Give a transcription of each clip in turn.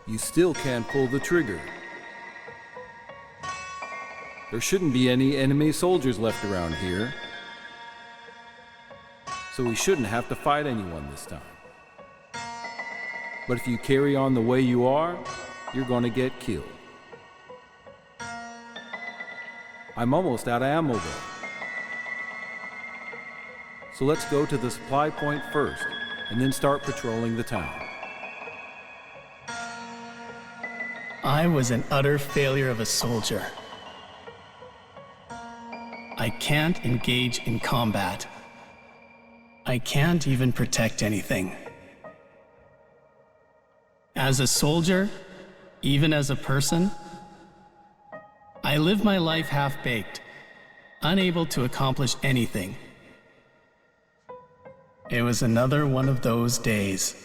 you still can't pull the trigger. There shouldn't be any enemy soldiers left around here, so we shouldn't have to fight anyone this time. But if you carry on the way you are, you're gonna get killed. I'm almost out of ammo though. So let's go to the supply point first, and then start patrolling the town. I was an utter failure of a soldier. I can't engage in combat. I can't even protect anything. As a soldier, even as a person, I live my life half-baked, unable to accomplish anything. It was another one of those days.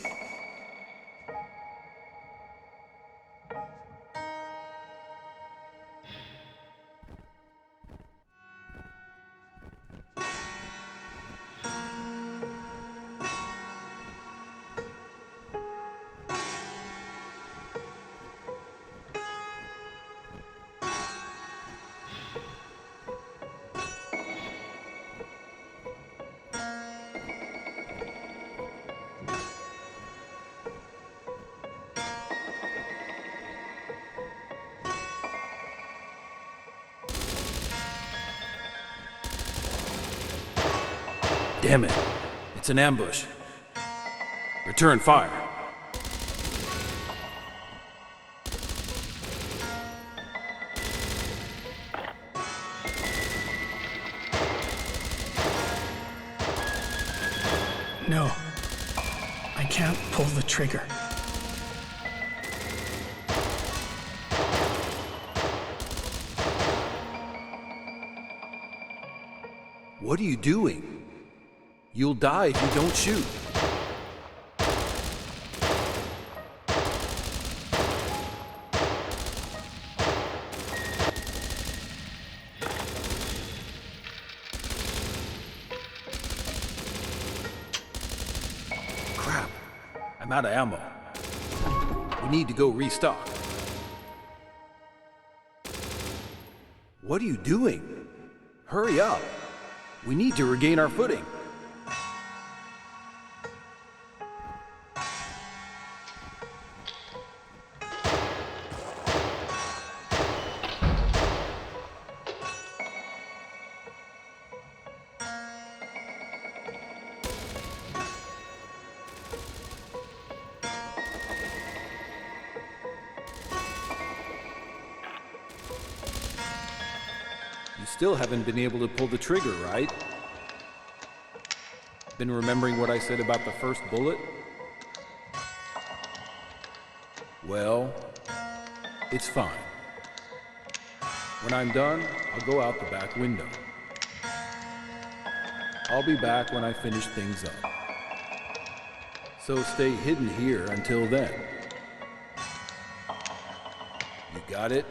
Damn it, it's an ambush. Return fire. No, I can't pull the trigger. What are you doing? You'll die if you don't shoot. Crap, I'm out of ammo. We need to go restock. What are you doing? Hurry up. We need to regain our footing. You still haven't been able to pull the trigger, right? Been remembering what I said about the first bullet? Well, it's fine. When I'm done, I'll go out the back window. I'll be back when I finish things up. So stay hidden here until then. You got it?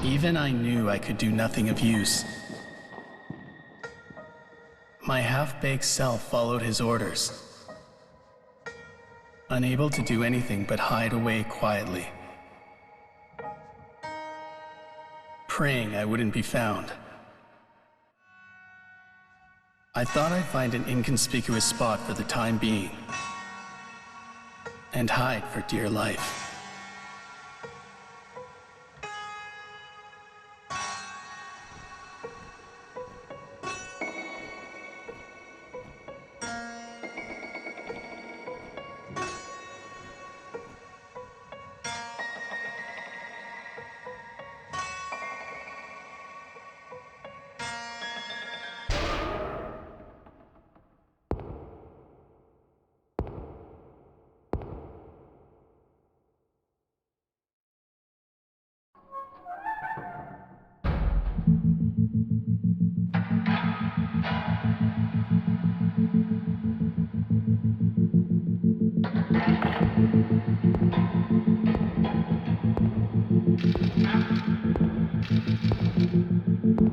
Even I knew I could do nothing of use. My half-baked self followed his orders, unable to do anything but hide away quietly, praying I wouldn't be found. I thought I'd find an inconspicuous spot for the time being, and hide for dear life.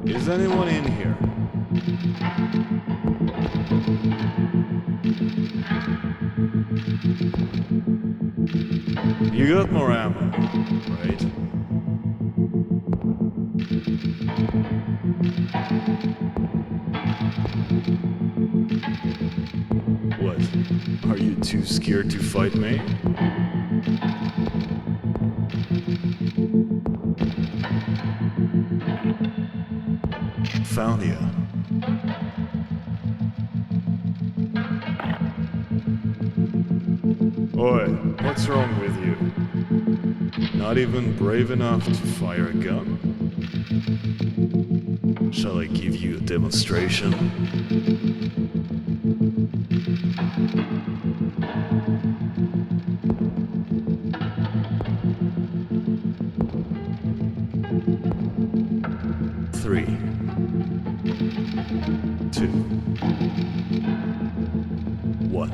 Is anyone in here? You got more ammo, right? What? Are you too scared to fight me? Found ya. Oi, what's wrong with you? Not even brave enough to fire a gun? Shall I give you a demonstration? Three, 2, 1.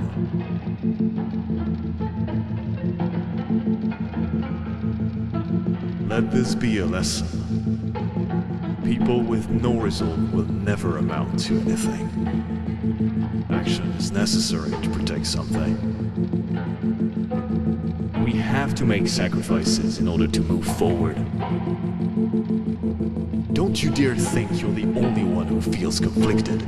Let this be a lesson. People with no resolve will never amount to anything. Action is necessary to protect something. We have to make sacrifices in order to move forward. Don't you dare think you're the only one who feels conflicted.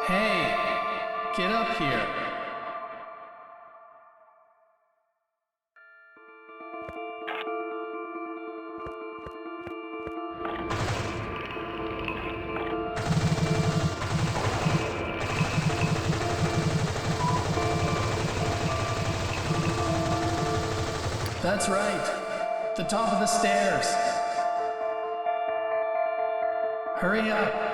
Hey, get up here. That's right. The top of the stairs. Hurry up.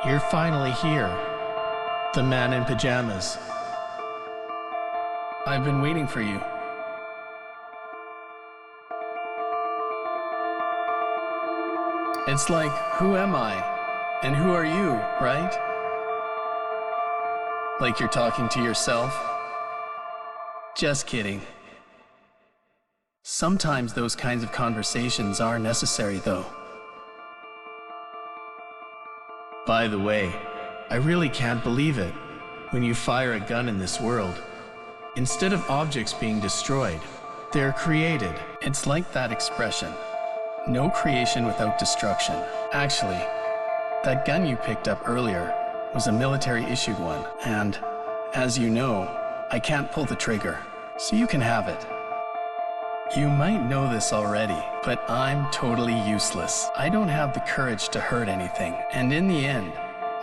You're finally here, the man in pajamas. I've been waiting for you. It's like, who am I? And who are you, right? Like you're talking to yourself? Just kidding. Sometimes those kinds of conversations are necessary, though. By the way, I really can't believe it. When you fire a gun in this world, instead of objects being destroyed, they're created. It's like that expression. No creation without destruction. Actually, that gun you picked up earlier was a military-issued one, and, as you know, I can't pull the trigger, so you can have it. You might know this already, but I'm totally useless. I don't have the courage to hurt anything, and in the end,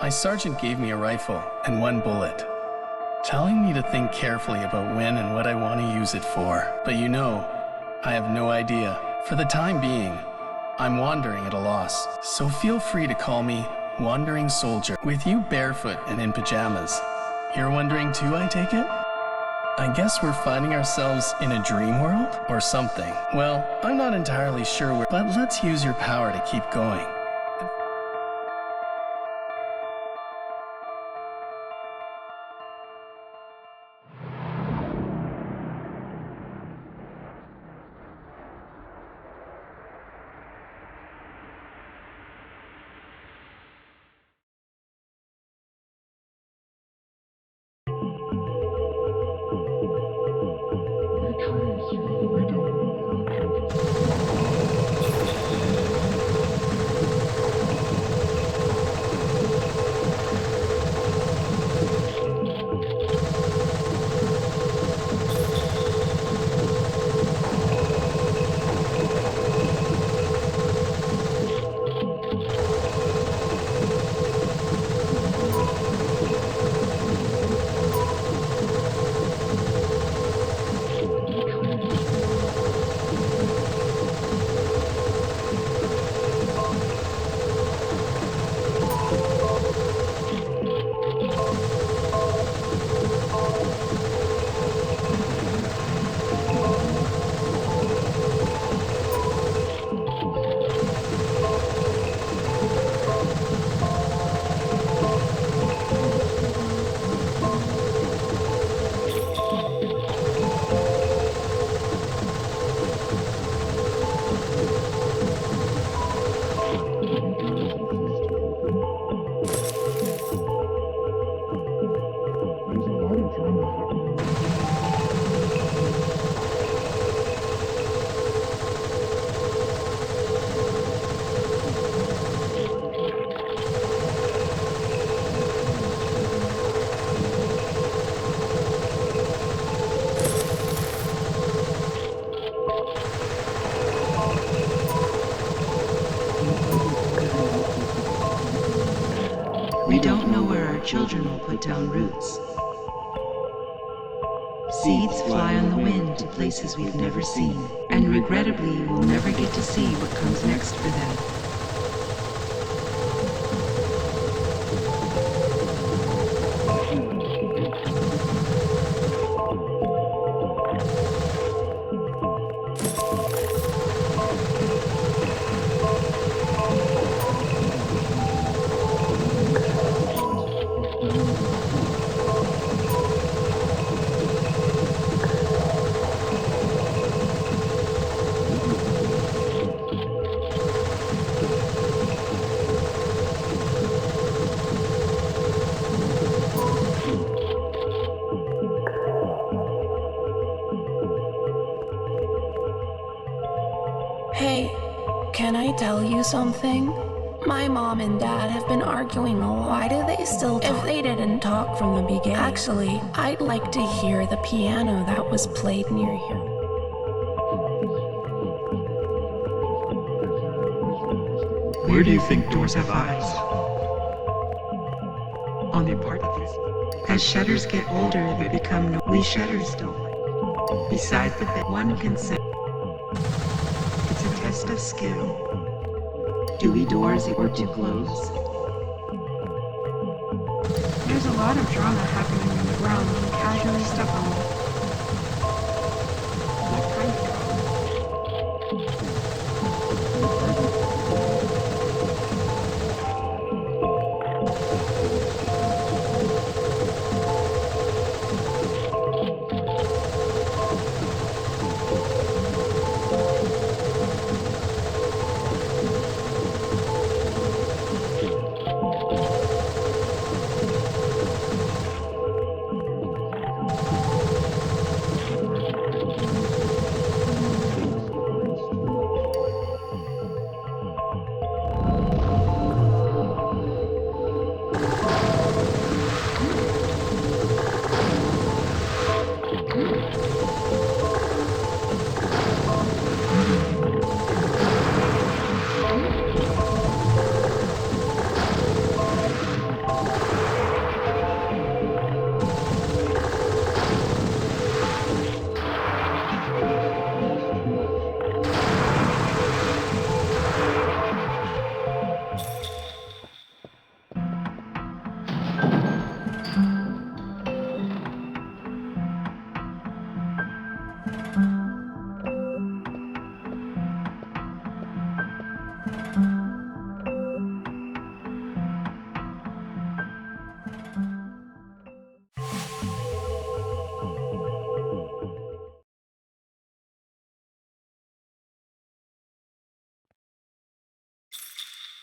my sergeant gave me a rifle and 1 bullet, telling me to think carefully about when and what I want to use it for. But you know, I have no idea. For the time being, I'm wandering at a loss, so feel free to call me Wandering Soldier. With you barefoot and in pajamas. You're wondering too, I take it? I guess we're finding ourselves in a dream world or something. Well, I'm not entirely sure but let's use your power to keep going. We don't know where our children will put down roots. Seeds fly on the wind to places we've never seen, and regrettably we'll never get to see what comes next for them. Hey, can I tell you something? My mom and dad have been arguing a lot. Why do they still talk? If they didn't talk from the beginning. Actually, I'd like to hear the piano that was played near here. Where do you think doors have eyes? On the apartments. As shutters get older, they become we shutters don't. Besides the bit, one can say it's a test of skill. Do we doors or do close? There's a lot of drama happening on the ground when you casually step on it. What kind of drama?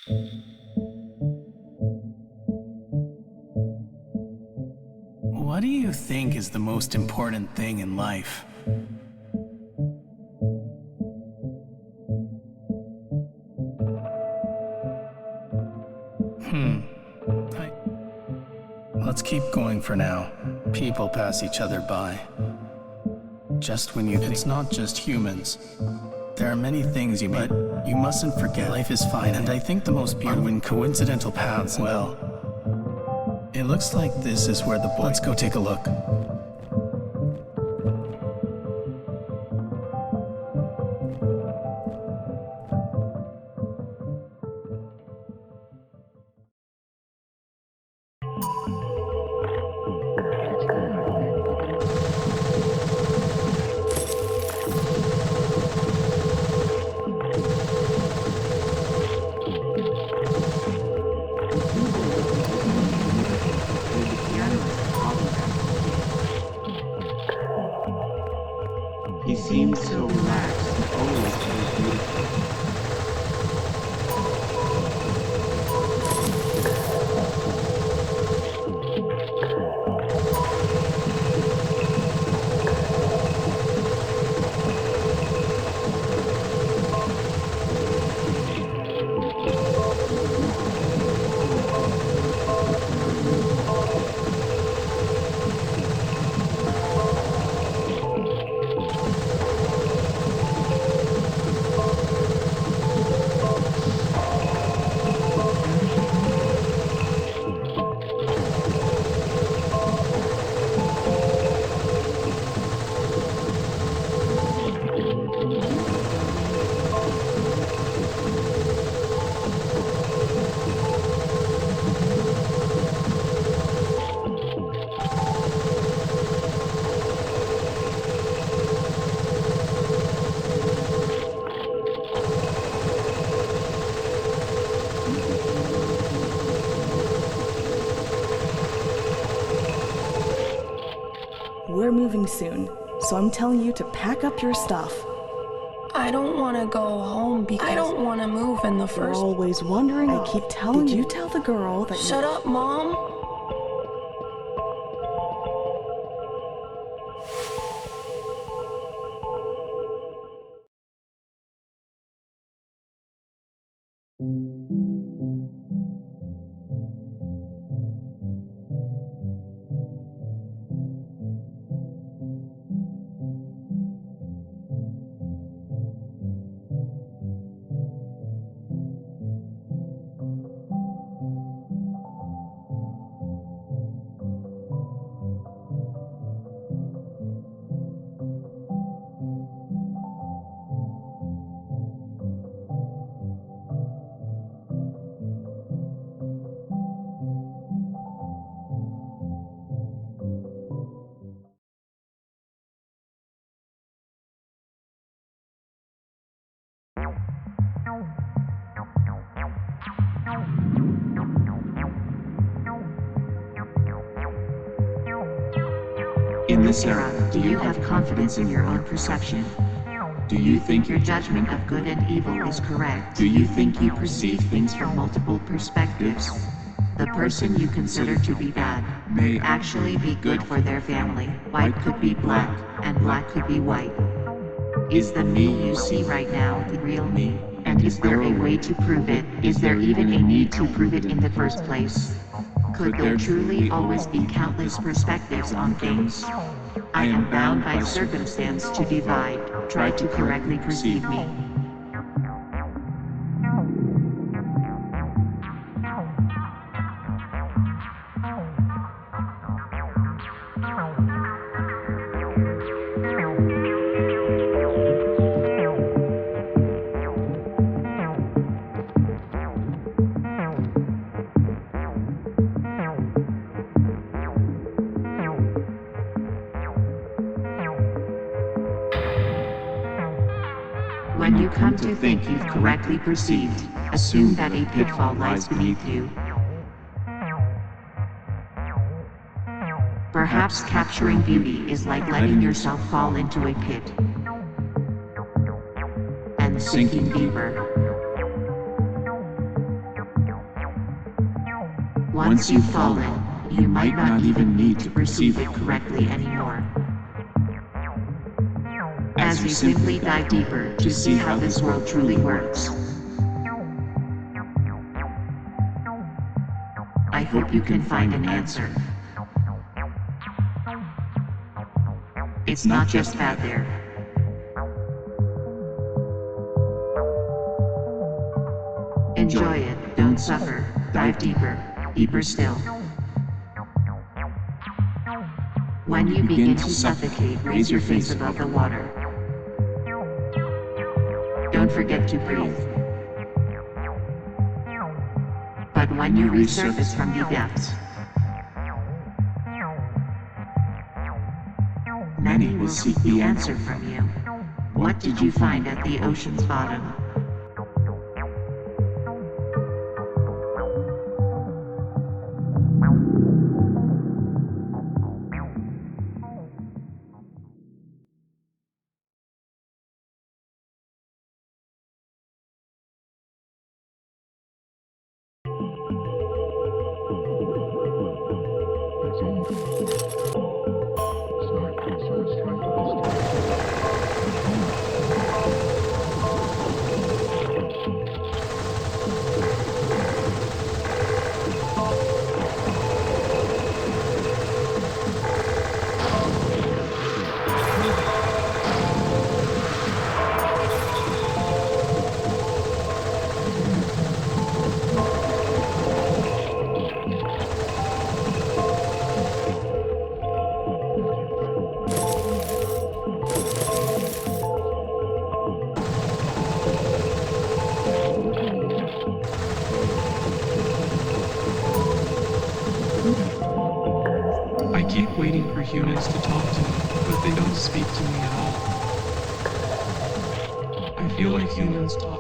What do you think is the most important thing in life? Let's keep going for now. People pass each other by. Just when you think it's not just humans. There are many things but you mustn't forget life is finite. And I think the most beautiful when coincidental paths, well, it looks like this is where the boy. Let's go take a look. He seems so relaxed and always so beautiful. We're moving soon, so I'm telling you to pack up your stuff. I don't want to go home because I don't want to move in the You're first. always wondering. I keep telling you. Did you tell the girl that Shut up, Mom. In this era, do you have confidence in your own perception? Do you think your judgment of good and evil is correct? Do you think you perceive things from multiple perspectives? The person you consider to be bad may actually be good for their family. White could be black, and black could be white. Is the me you see right now the real me? And is there a way to prove it? Is there even a need to prove it in the first place? Could there truly always be countless perspectives on things? I am bound by circumstance to divide. Try to correctly perceive me. When you come to think you've correctly perceived, assume that a pitfall lies beneath you. Perhaps capturing beauty is like letting yourself fall into a pit and sinking deeper. Once you've fallen, you might not even need to perceive it correctly anymore. As you simply dive deeper to see how this world truly works. I hope you can find an answer. It's not just bad there. Enjoy it, don't suffer, dive deeper, deeper still. When you begin to suffocate, raise your face above the water. Don't forget to breathe. But when you resurface from the depths, many will seek the answer from you. What did you find at the ocean's bottom? I keep waiting for humans to talk to me, but they don't speak to me at all. I feel like humans talk.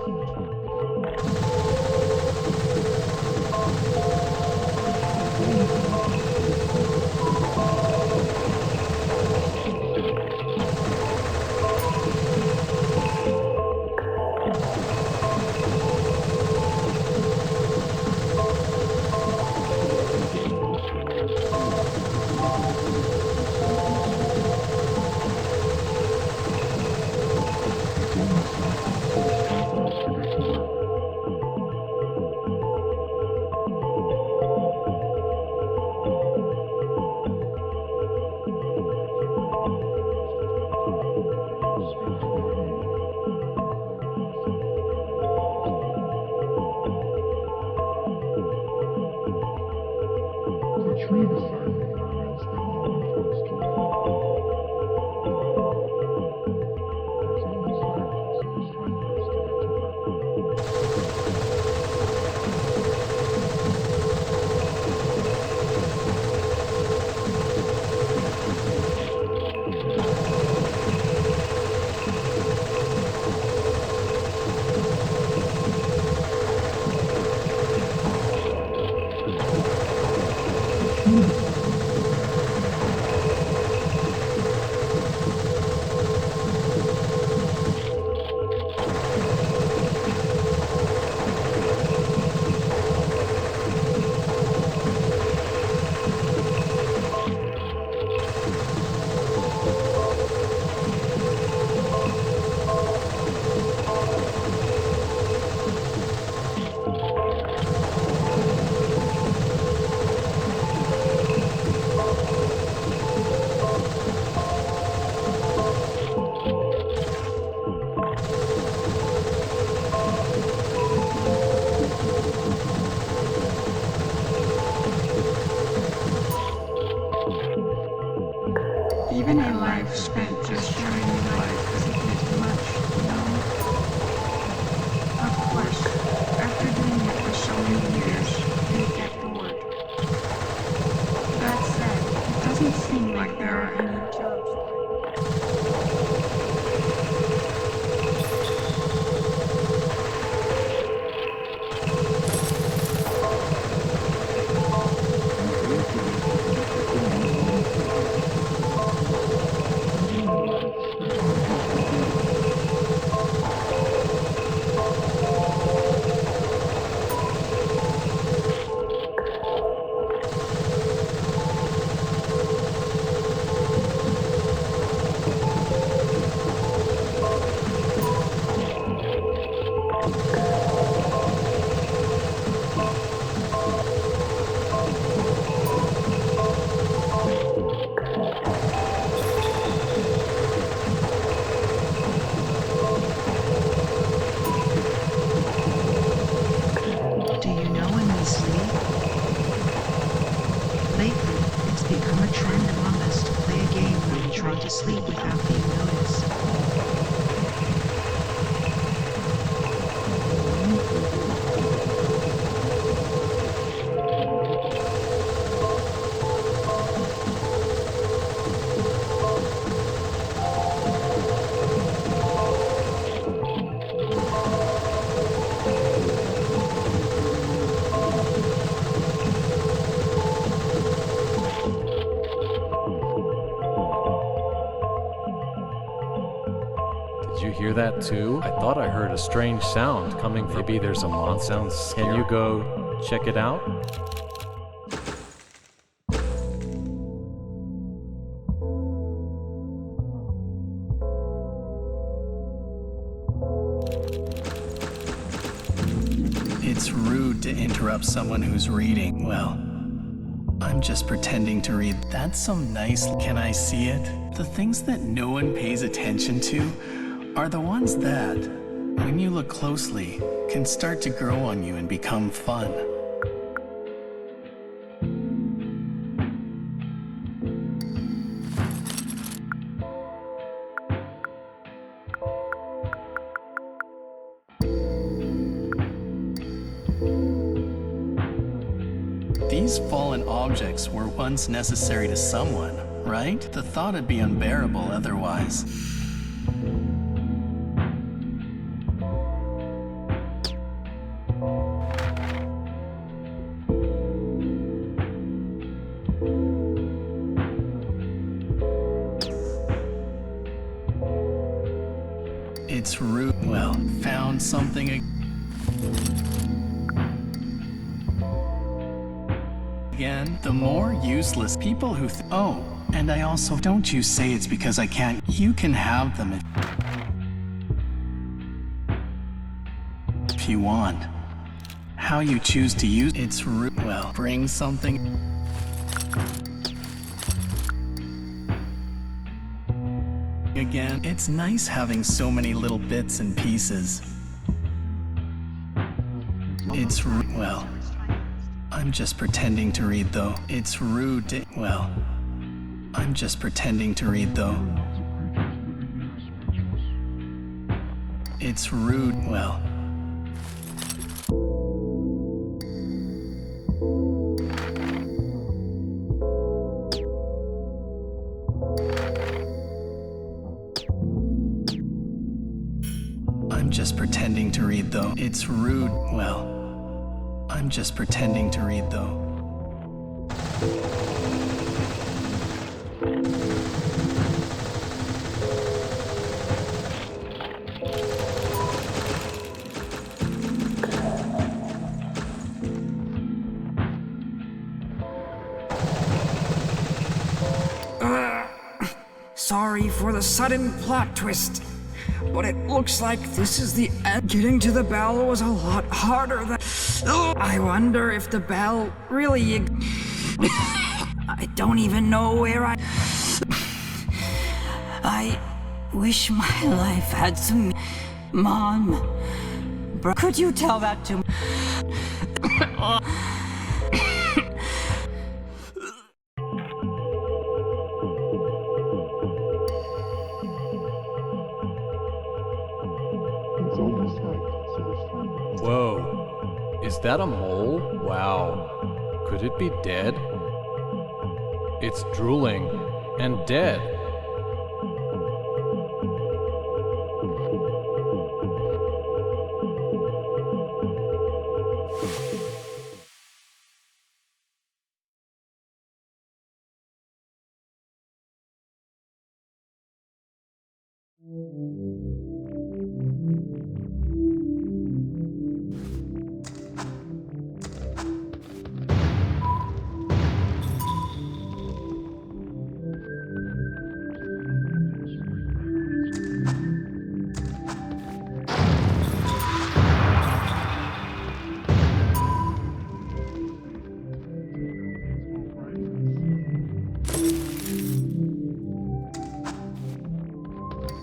Even a life spent just sharing life isn't too much, you know? Of course, after doing it for so many years, you get bored. That said, it doesn't seem like there are any jobs. drawn to sleep without being noticed. Did you hear that too? I thought I heard a strange sound coming from. Maybe there's a monster. Sounds scary. Can you go check it out? It's rude to interrupt someone who's reading. Well, I'm just pretending to read. That's some nice. Can I see it? The things that no one pays attention to are the ones that, when you look closely, can start to grow on you and become fun. These fallen objects were once necessary to someone, right? The thought would be unbearable otherwise. It's rude. Well, found something again. The more useless people who oh, and I also don't you say it's because I can't. You can have them if you want. How you choose to use it's rude. Well, bring something. Again, it's nice having so many little bits and pieces. It's rude. Well, I'm just pretending to read though. It's rude to. Well, I'm just pretending to read though. It's rude. Well. I'm just pretending to read though. It's rude. Well, I'm just pretending to read though. Sorry for the sudden plot twist, but it looks like this is the end. Getting to the bell was a lot harder than... I wonder if the bell really... I don't even know where I wish my life had some... Mom, could you tell that to me? Whoa, is that a mole? Wow, could it be dead? It's drooling and dead.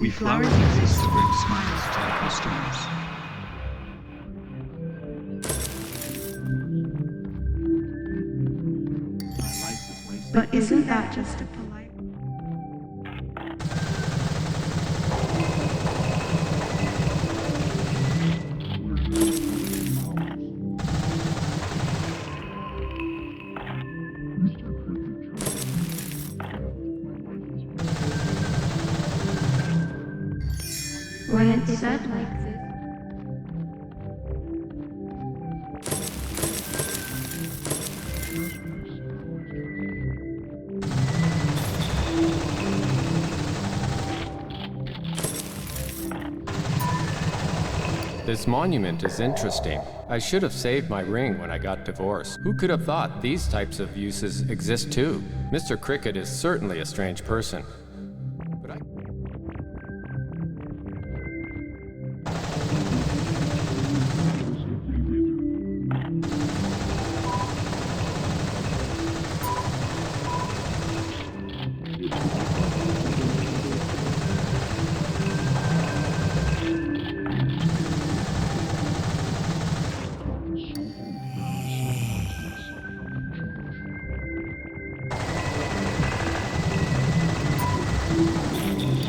We flowers exist to bring smiles to our customers. But isn't that just a polite... when it's said like this. This monument is interesting. I should have saved my ring when I got divorced. Who could have thought these types of uses exist too? Mr. Cricket is certainly a strange person. But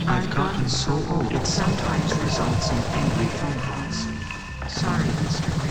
I've gotten so old it sometimes results in angry phone calls. Sorry, Mr. Cricket.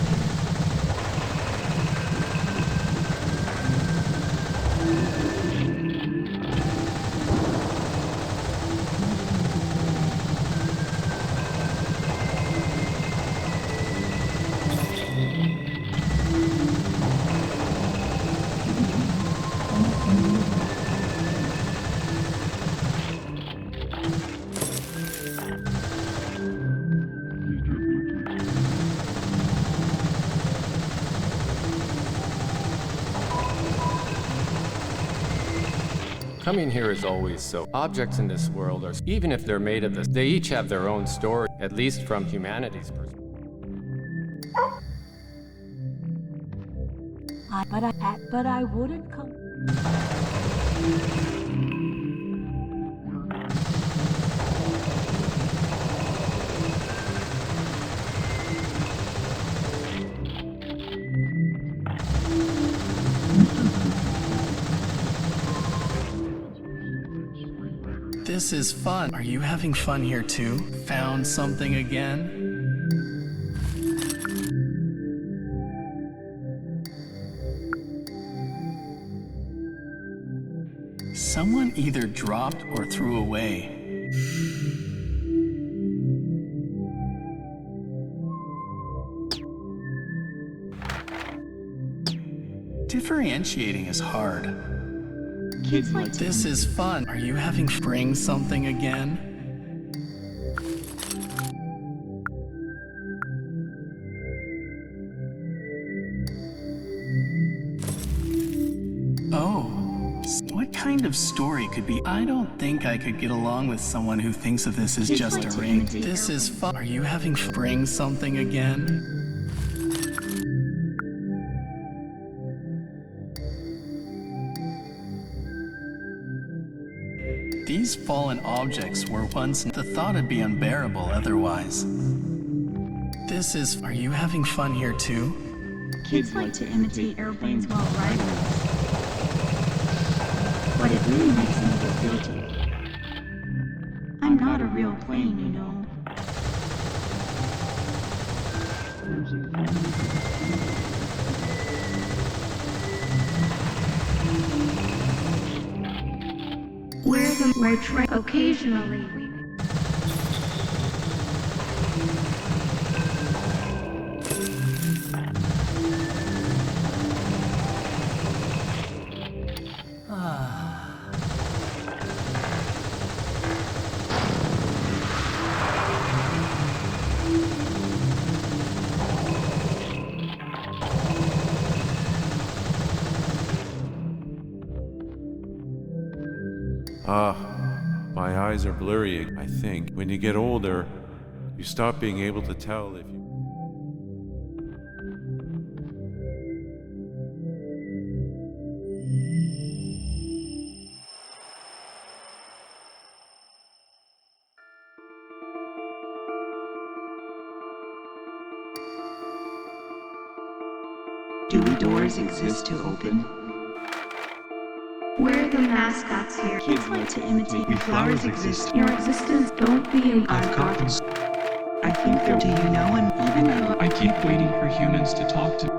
coming here is always so. Objects in this world are, even if they're made of this, they each have their own story, at least from humanity's perspective. But I wouldn't come. This is fun. Are you having fun here too? Found something again? Someone either dropped or threw away. Differentiating is hard. Kids like This is fun. Are you having bring something again? Oh, what kind of story could be? I don't think I could get along with someone who thinks of this as Kids just like a to ring. imitate This is fun. Are you having bring something again? These fallen objects were once the thought would be unbearable otherwise. This is. Are you having fun here too? Kids like to imitate airplanes while riding them. But it really makes me feel guilty. I'm not a real plane, you know. We're trying occasionally. My eyes are blurry, I think. When you get older, you stop being able to tell if you... Do doors exist to open? We're the mascots here. Kids like to imitate. Your flowers exist. Your existence don't be a... I've gotten I think there. Do you know an Even though I keep waiting for humans to talk to me.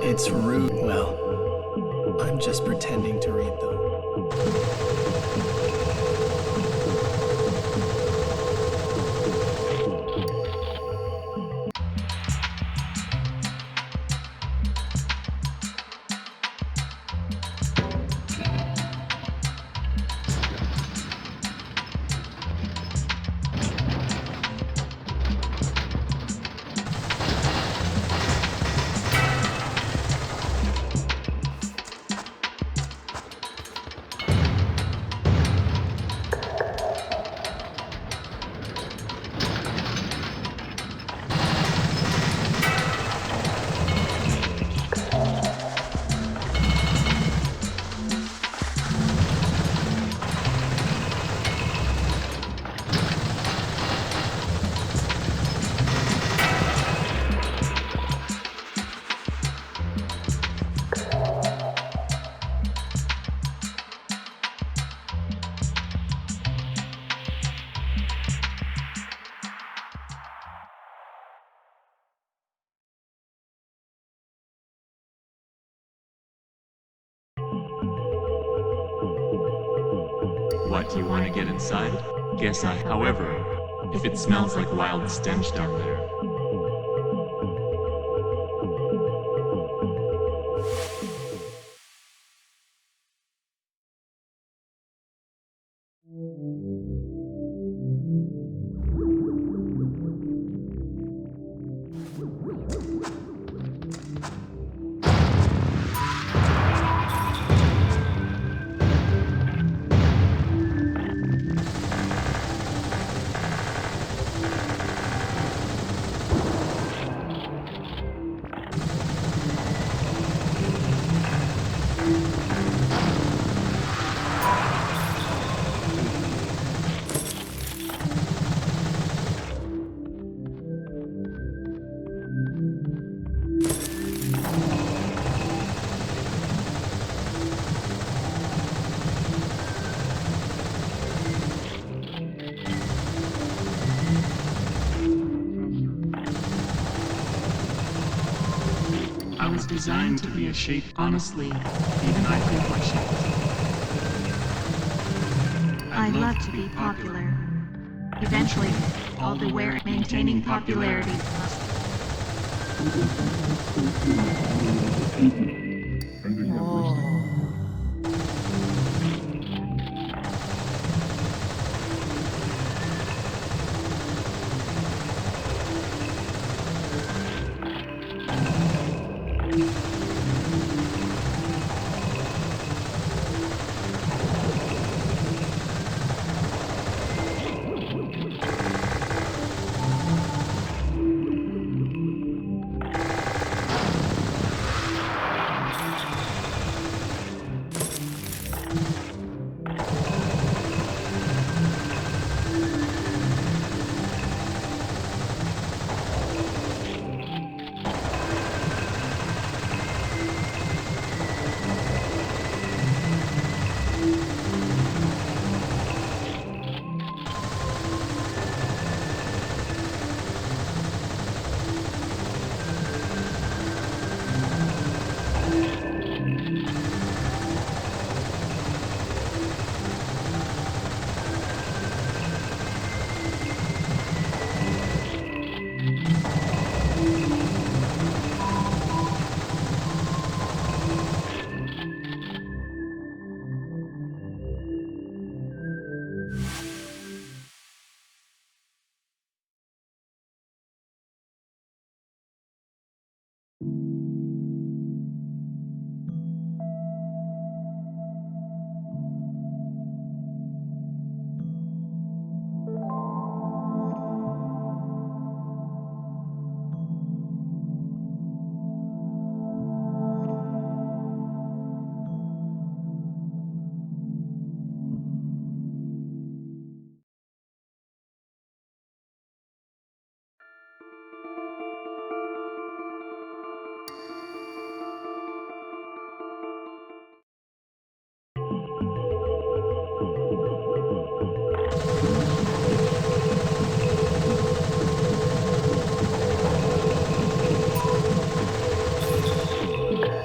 It's rude. Well, I'm just pretending to read them. What, do you want to get inside? Guess I, however, if it smells like wild stench down there. I was designed to be a shape. Honestly, even I think my shape. I'd love to be popular. Eventually, all the wear maintaining popularity must.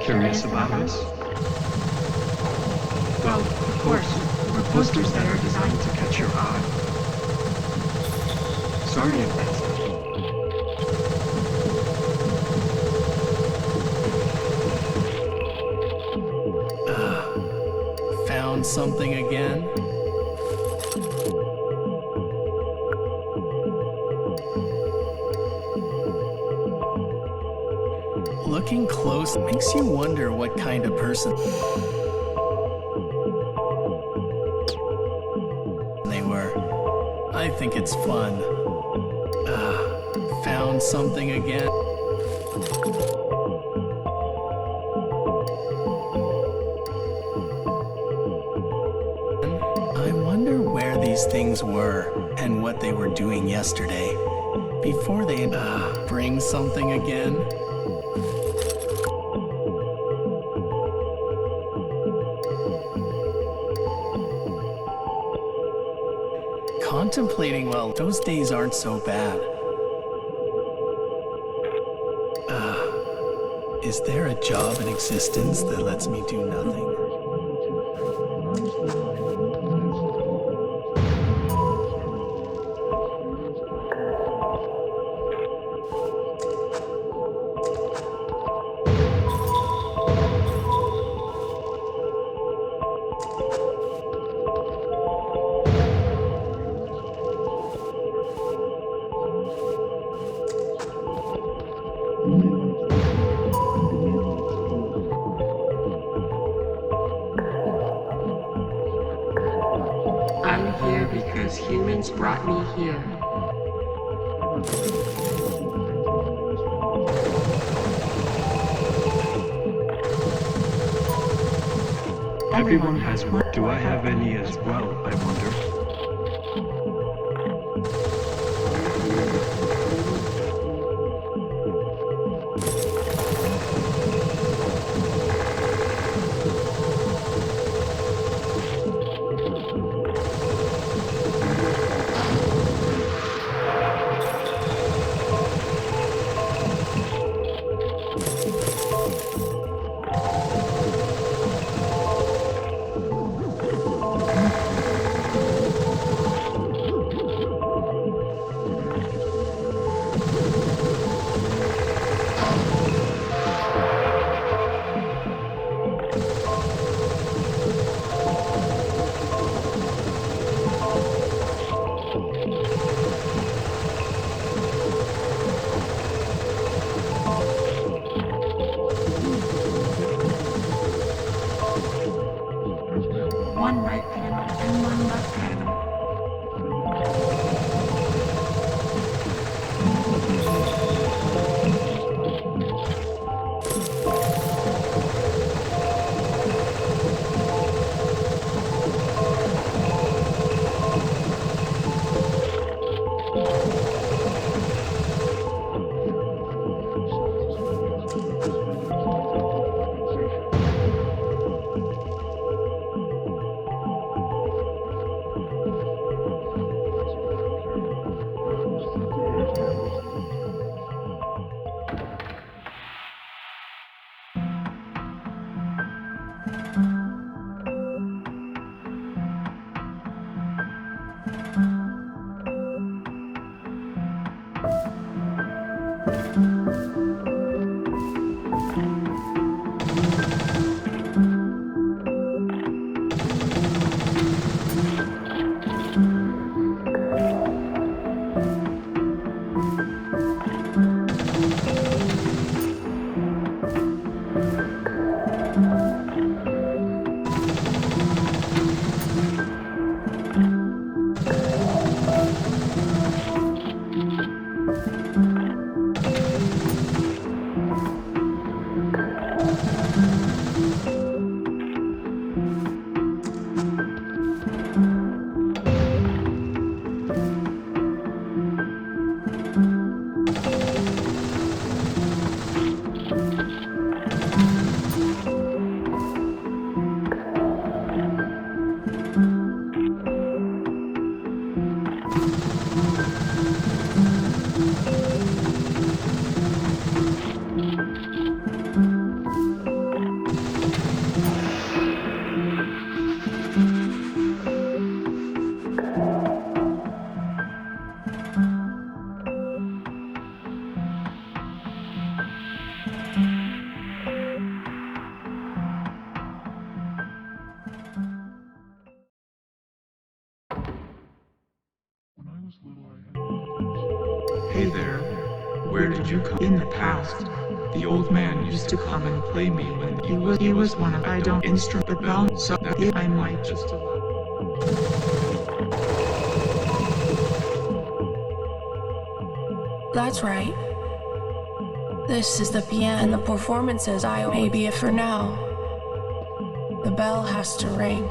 curious about us? Well, of course, we're posters that are designed to catch your eye. Sorry if that's Found something again? Looking close makes you wonder what kind of person they were. I think it's fun. Found something again? I wonder where these things were and what they were doing yesterday before they bring something again. Contemplating, well, those days aren't so bad. Is there a job in existence that lets me do nothing? I'm here because humans brought me here. Everyone has work. Do I have any as well, I wonder? one right panel and one left panel. you come in the past. The old man used to come and play me when he was one of I don't instrument the bell so that I might just That's right. This is the piano and the performances I owe. Maybe if for now, the bell has to ring.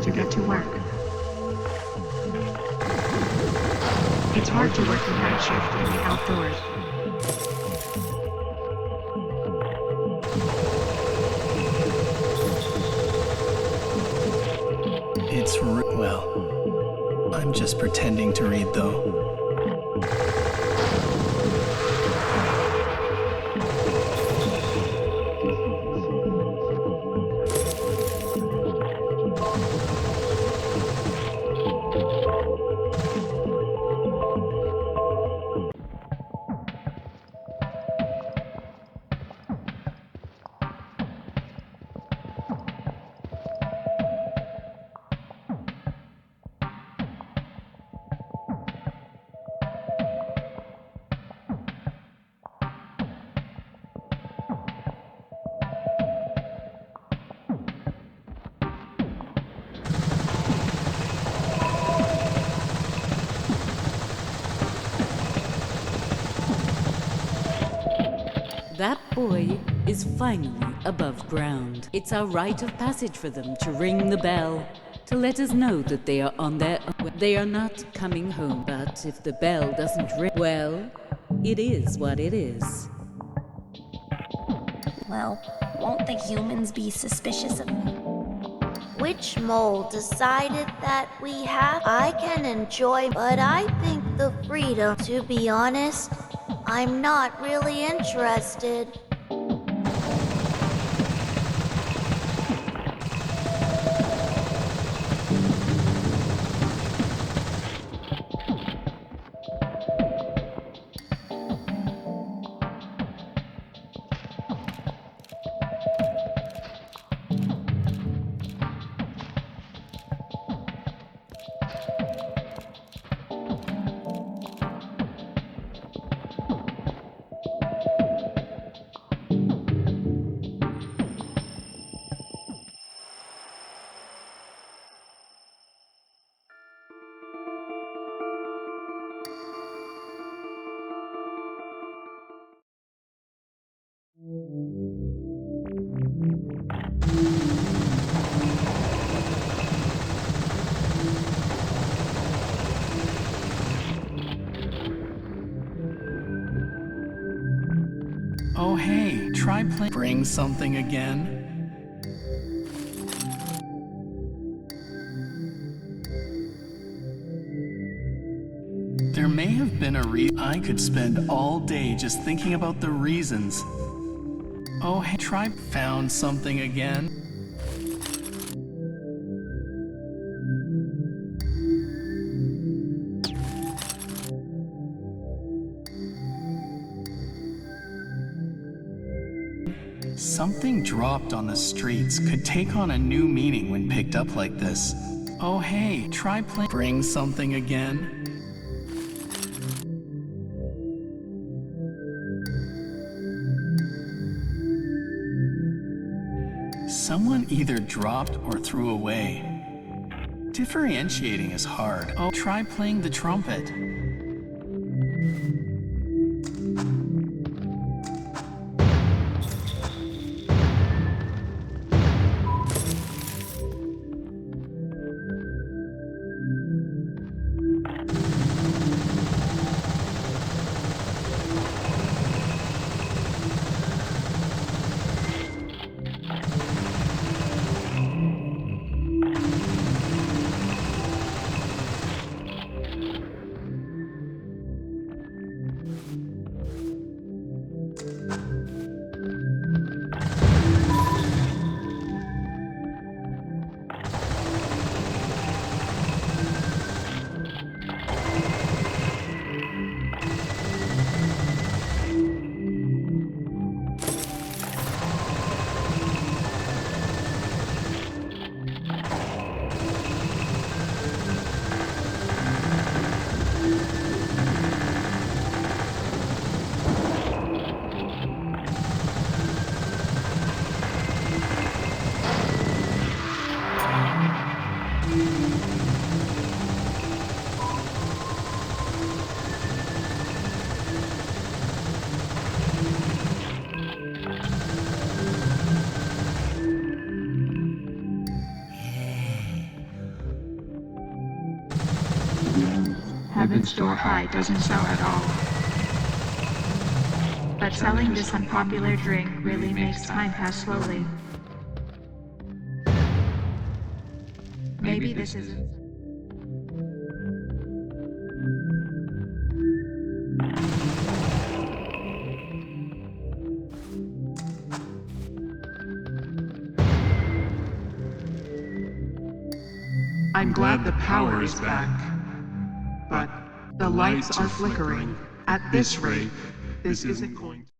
To get to work. It's hard to work a night shift in the outdoors. Well, I'm just pretending to read though. That boy is finally above ground. It's our rite of passage for them to ring the bell to let us know that they are on their own. They are not coming home, but if the bell doesn't ring, well, it is what it is. Well, won't the humans be suspicious of me? Which mole decided that we have? I can enjoy, but I think the freedom, to be honest, I'm not really interested. Oh hey, try bring something again. There may have been a I could spend all day just thinking about the reasons. Oh hey, try found something again. Something dropped on the streets could take on a new meaning when picked up like this. Oh hey, try bring something again. Someone either dropped or threw away. Differentiating is hard. Oh, try playing the trumpet. convenience store high doesn't sell at all. But selling this unpopular drink really makes time pass slowly. Maybe this isn't. I'm glad the power is back, but the lights are flickering. At this rate, this isn't going to...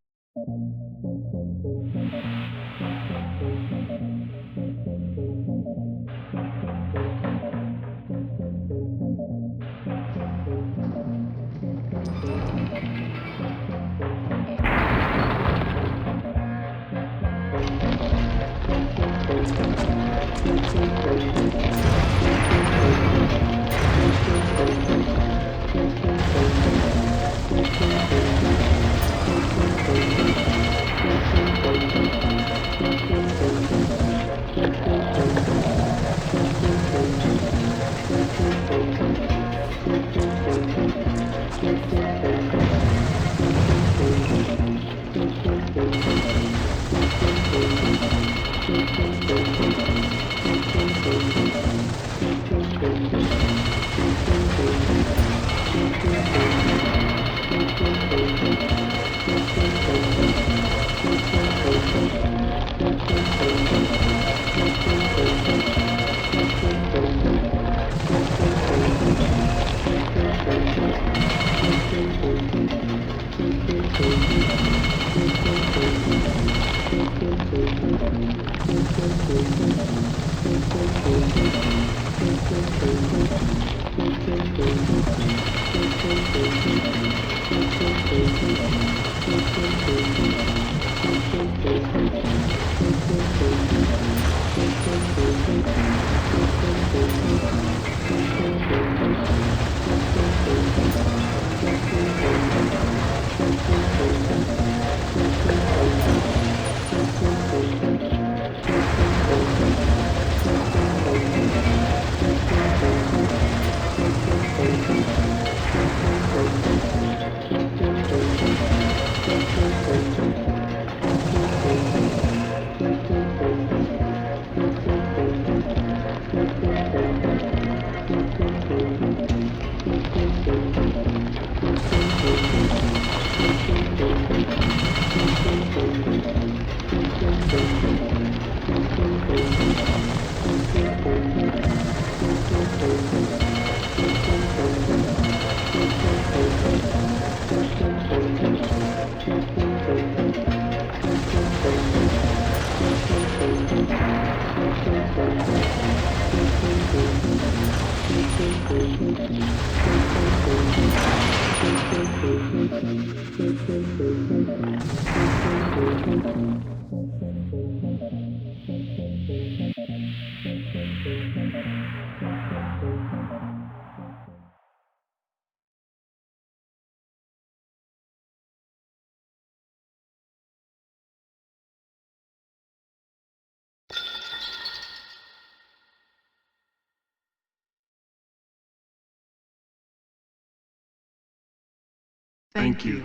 Thank you.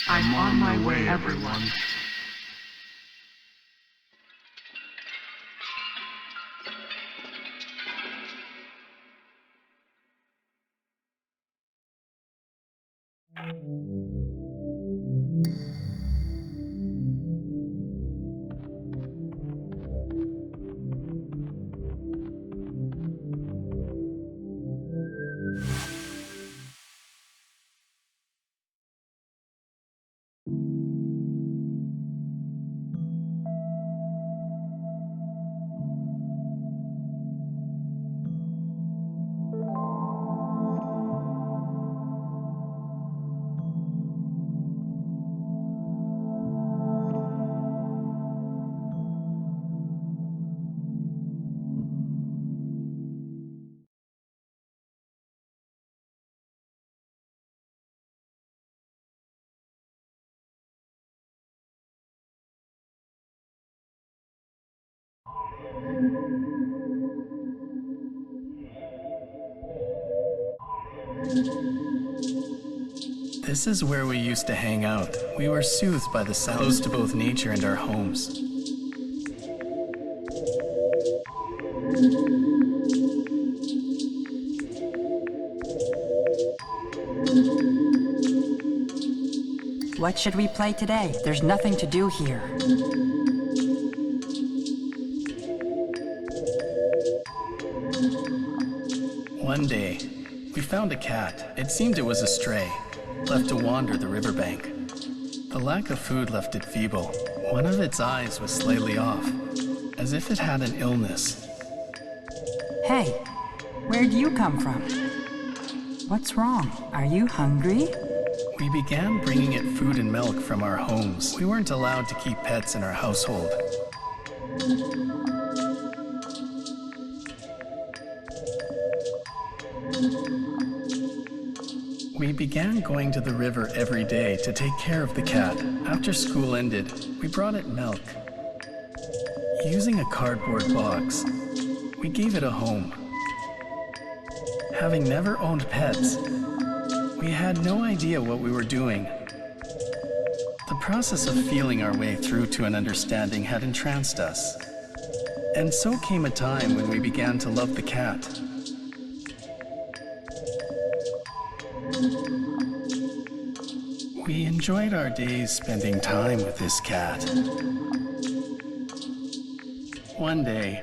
I'm on my way, everyone. This is where we used to hang out. We were soothed by the sounds to both nature and our homes. What should we play today? There's nothing to do here. One day, we found a cat. It seemed it was a stray, left to wander the riverbank. The lack of food left it feeble. One of its eyes was slightly off, as if it had an illness. Hey, where do you come from? What's wrong? Are you hungry? We began bringing it food and milk from our homes. We weren't allowed to keep pets in our household. We began going to the river every day to take care of the cat. After school ended, we brought it milk. Using a cardboard box, we gave it a home. Having never owned pets, we had no idea what we were doing. The process of feeling our way through to an understanding had entranced us. And so came a time when we began to love the cat. We enjoyed our days spending time with this cat. One day,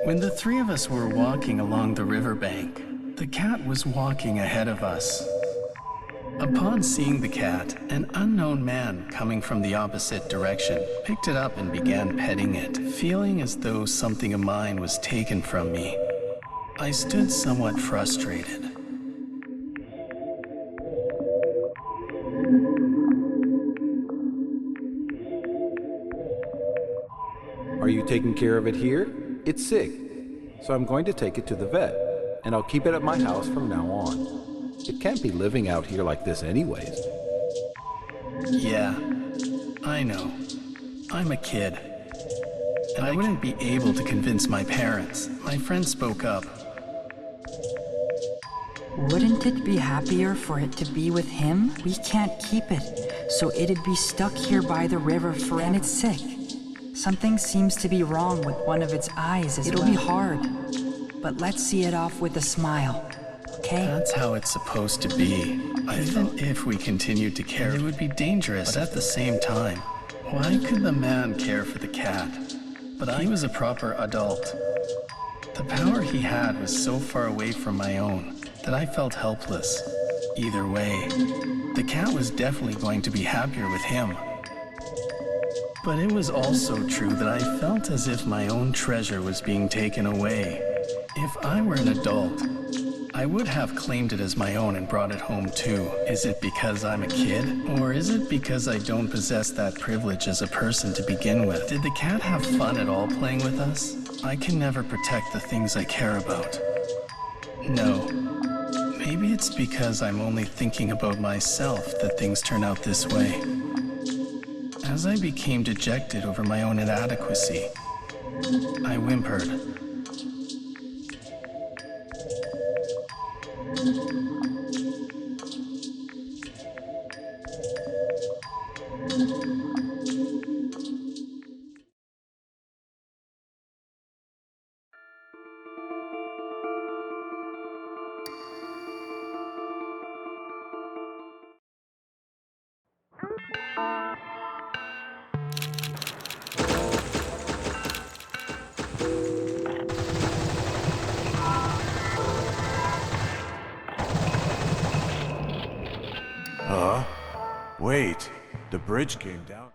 when the three of us were walking along the riverbank, the cat was walking ahead of us. Upon seeing the cat, an unknown man coming from the opposite direction picked it up and began petting it, feeling as though something of mine was taken from me. I stood somewhat frustrated. Are you taking care of it here? It's sick, so I'm going to take it to the vet, and I'll keep it at my house from now on. It can't be living out here like this anyways. Yeah, I know. I'm a kid. And I wouldn't be able to convince my parents. My friend spoke up. Wouldn't it be happier for it to be with him? We can't keep it, so it'd be stuck here by the river forever. And it's sick. Something seems to be wrong with one of its eyes as well. It'll be hard, but let's see it off with a smile. Okay. That's how it's supposed to be. Even if we continued to care, it would be dangerous. But at the same time, why could the man care for the cat? But he was a proper adult. The power he had was so far away from my own that I felt helpless. Either way, the cat was definitely going to be happier with him. But it was also true that I felt as if my own treasure was being taken away. If I were an adult, I would have claimed it as my own and brought it home too. Is it because I'm a kid? Or is it because I don't possess that privilege as a person to begin with? Did the cat have fun at all playing with us? I can never protect the things I care about. No. Maybe it's because I'm only thinking about myself that things turn out this way. As I became dejected over my own inadequacy, I whimpered. Huh? Wait, the bridge came down.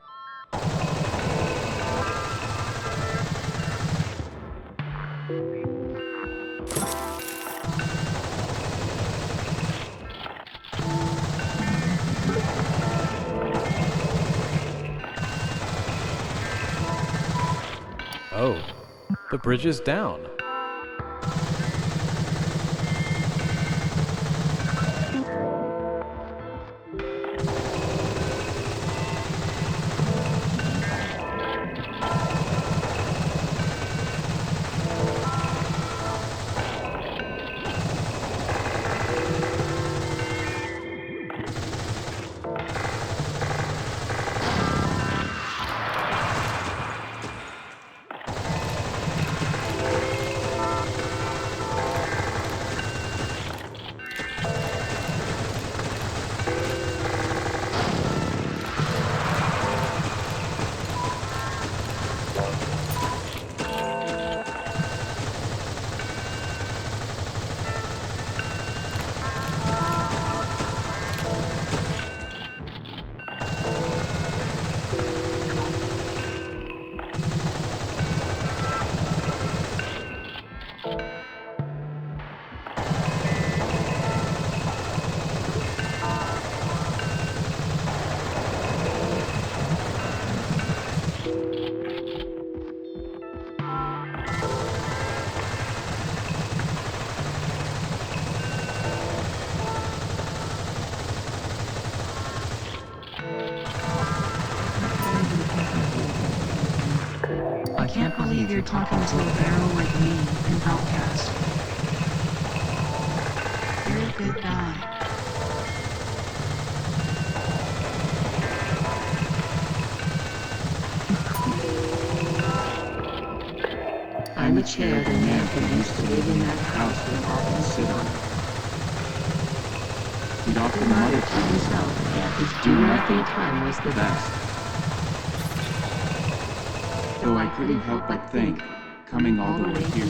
Oh, the bridge is down. can't believe you're talking to a barrel like me, an outcast. You're a good guy. I'm a chair the man who used to live in that house would often sit on. He'd often mutter to himself that his do-nothing time was the best. Though I couldn't help but think, coming all the way here.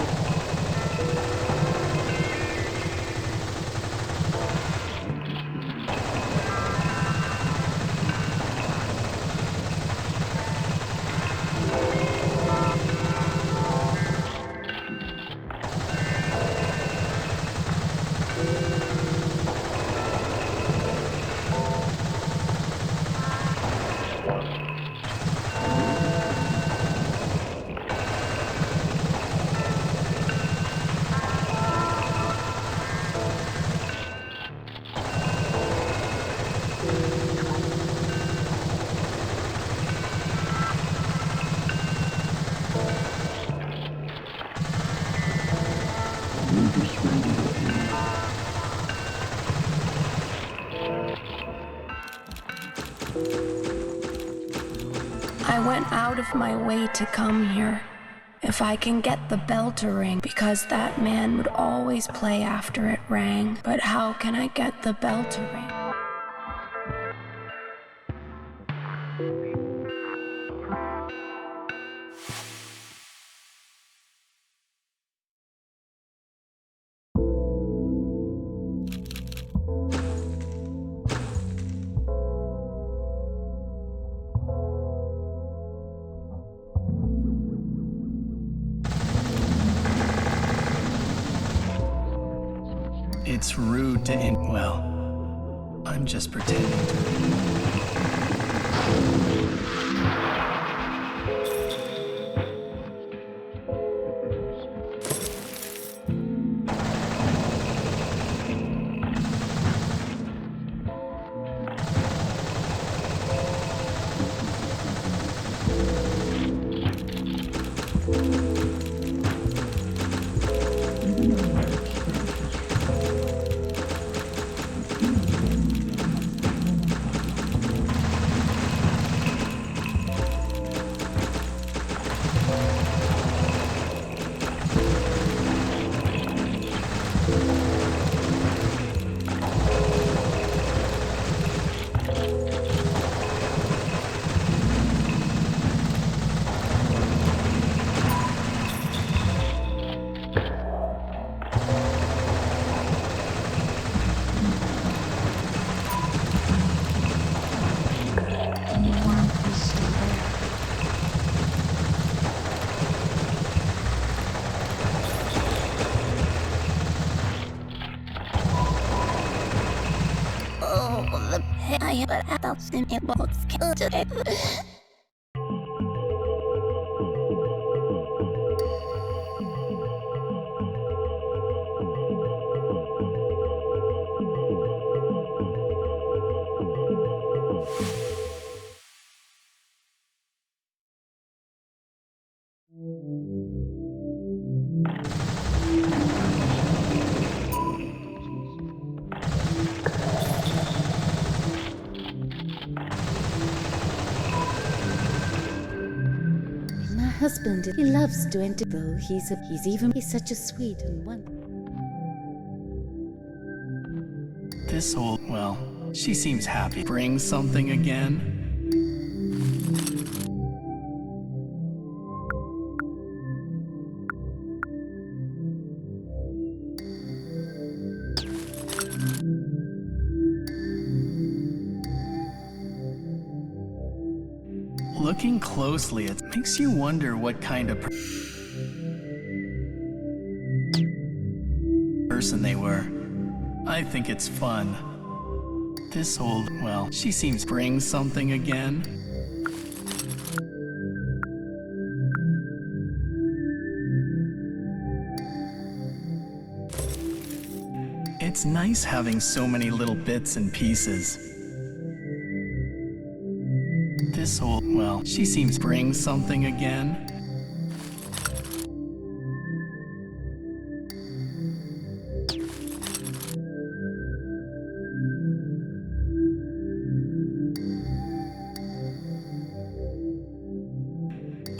I went out of my way to come here. If I can get the bell to ring, because that man would always play after it rang. But how can I get the bell to ring? It's rude to well, I'm just pretending to be. Husband, he loves to enter, though he's such a sweet and wonderful. This old, well, she seems happy. Bring something again? Looking closely, it makes you wonder what kind of person they were. I think it's fun. This old, well, she seems bring something again. It's nice having so many little bits and pieces. This old, well, she seems bring something again.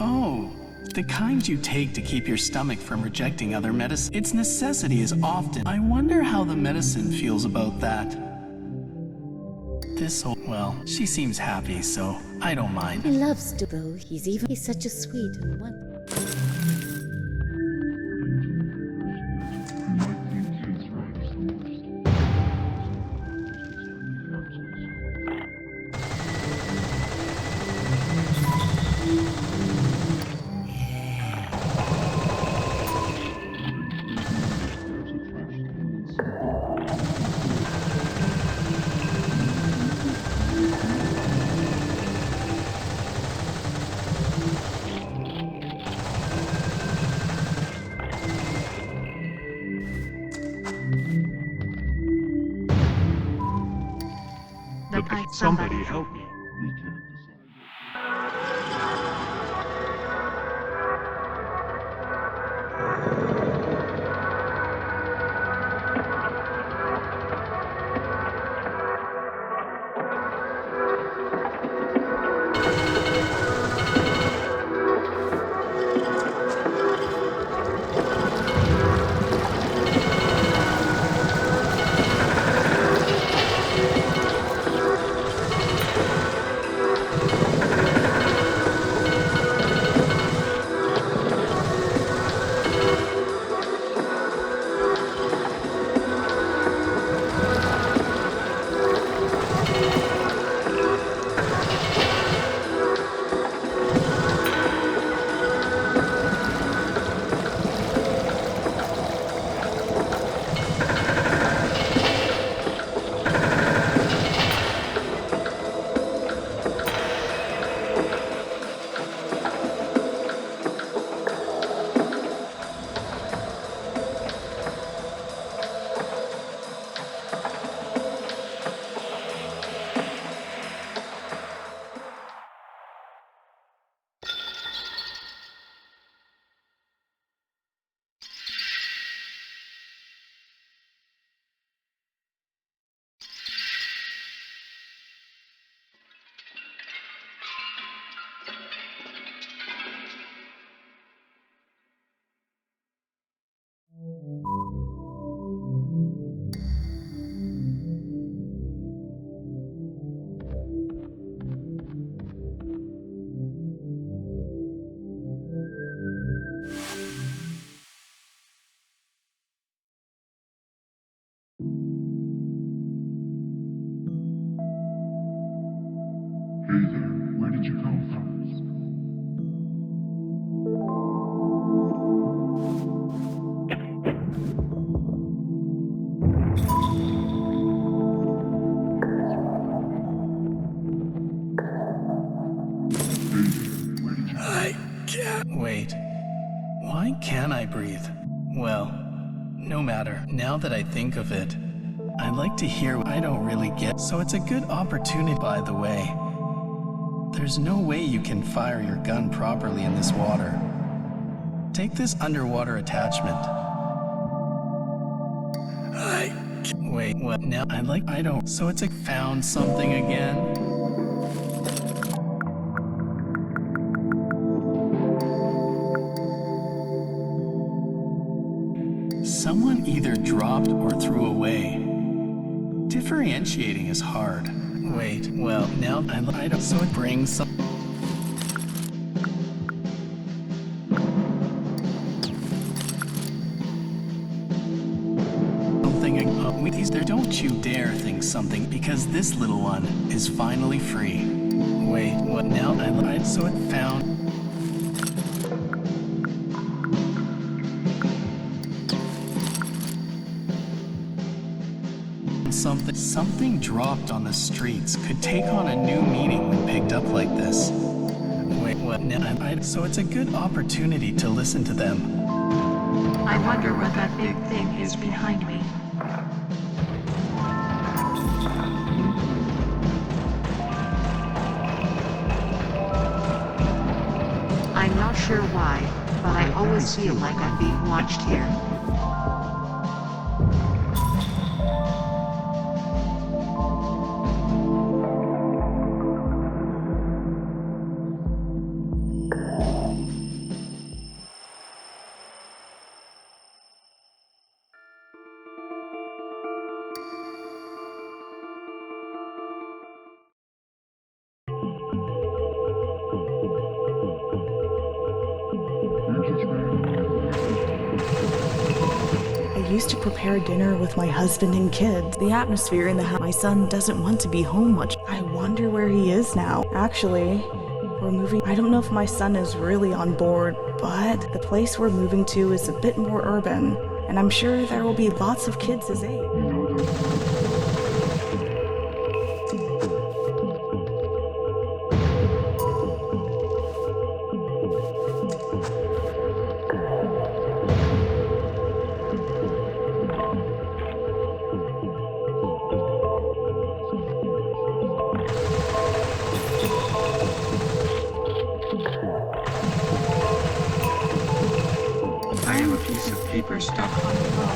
Oh, the kind you take to keep your stomach from rejecting other medicine. Its necessity is often. I wonder how the medicine feels about that. This whole, well, she seems happy, so I don't mind. He loves to, though. He's such a sweet and one. Somebody help me. Hey there, where did you come from? I can't. Wait. Why can't I breathe? Well, no matter. Now that I think of it, I'd like to hear what I don't really get. So it's a good opportunity, by the way. There's no way you can fire your gun properly in this water. Take this underwater attachment. Wait, well, now I don't. So it's found something again? Someone either dropped or threw away. Differentiating is hard. Wait, well, now I don't. So it brings some. These there, don't you dare think something, because this little one is finally free. Wait, what now? So it found. Something dropped on the streets could take on a new meaning when picked up like this. Wait, what now? So it's a good opportunity to listen to them. I wonder what that big thing is behind me. I'm not sure why, but I always feel like I'm being watched here. used to prepare dinner with my husband and kids. The atmosphere in the house. My son doesn't want to be home much. I wonder where he is now. Actually, we're moving. I don't know if my son is really on board, but the place we're moving to is a bit more urban, and I'm sure there will be lots of kids his age. I have a piece of paper stuck on the wall.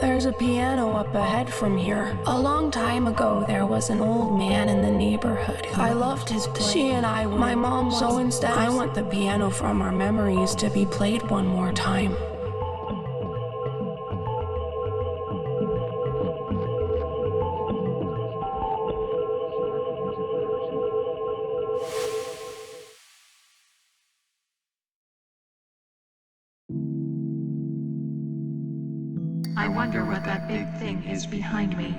There's a piano up ahead from here. A long time ago, there was an old man in the neighborhood. I loved his playing. She and I were my mom, so instead I want the piano from our memories to be played one more time. I wonder what that big thing is behind me.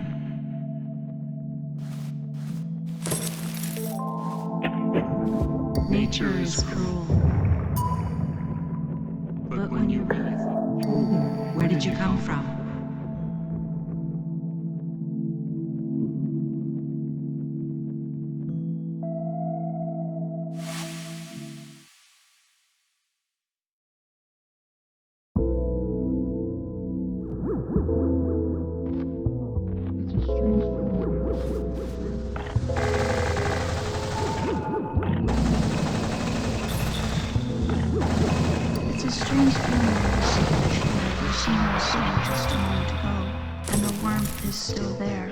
Nature is cruel. But when you realize, where did you come from? It's a strange feeling to see that you've never seen the sun just a moment ago, and the warmth is still there.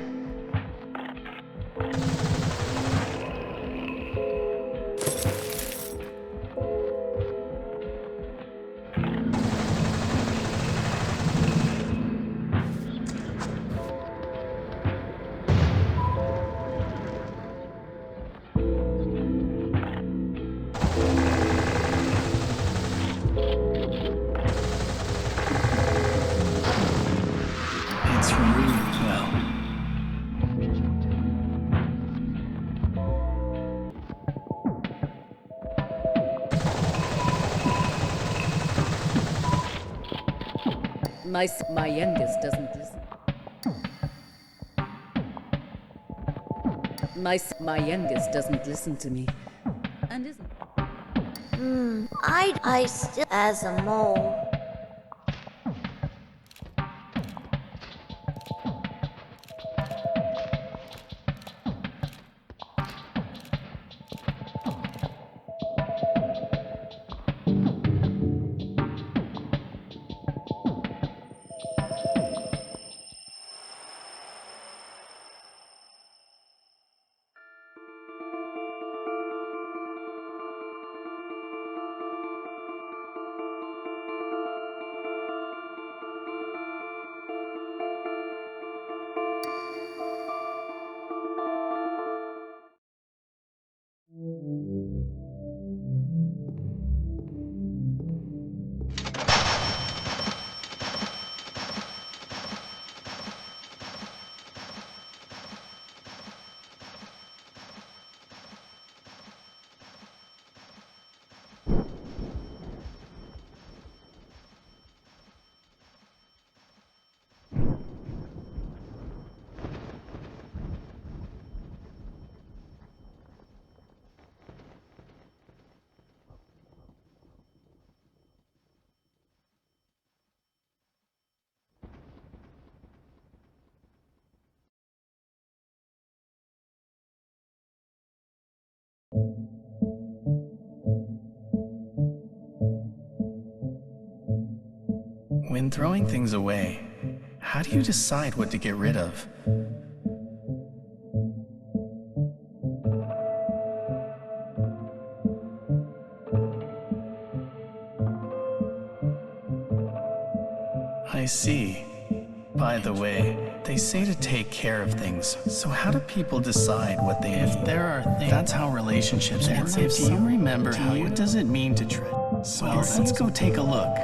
It's really well. My youngest doesn't listen. My youngest doesn't listen to me, and isn't. I still as a mole. When throwing things away, how do you decide what to get rid of? I see. By the way, They say to take care of things. So how do people decide what they if there are things? That's how relationships end. Do you remember what does it mean to try? So let's go take a look.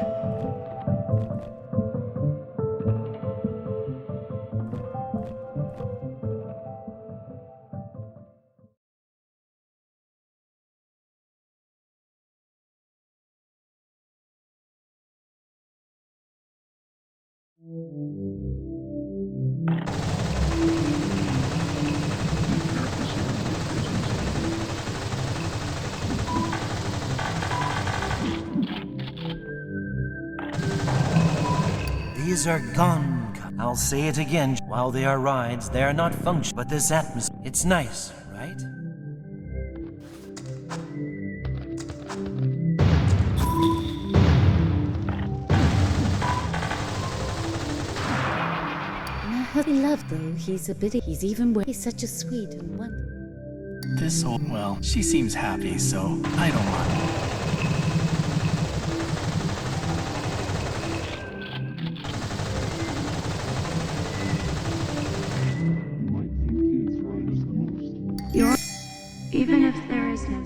These are gone. I'll say it again. While they are rides, they are not function. But this atmosphere, it's nice, right? Puppy love, though, he's even worse. He's such a sweet and wonderful. This old, well, she seems happy, so I don't mind. Even if there is no...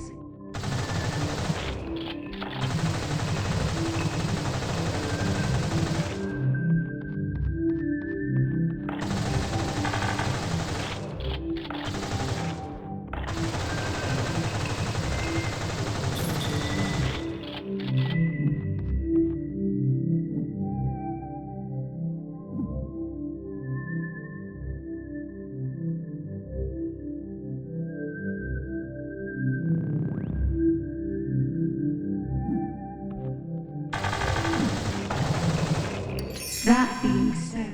That being said,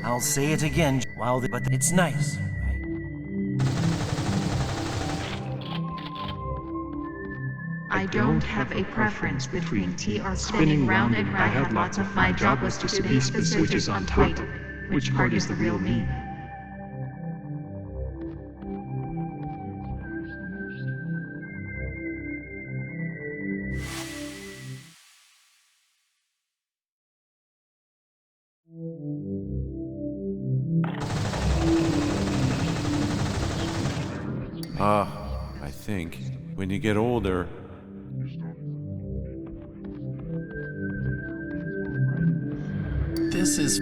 I'll say it again. But it's nice. I don't have a preference between tea or spinning round and round. I had lots of my job was to be specific, which is on title. Which part is the real me? I think when you get older,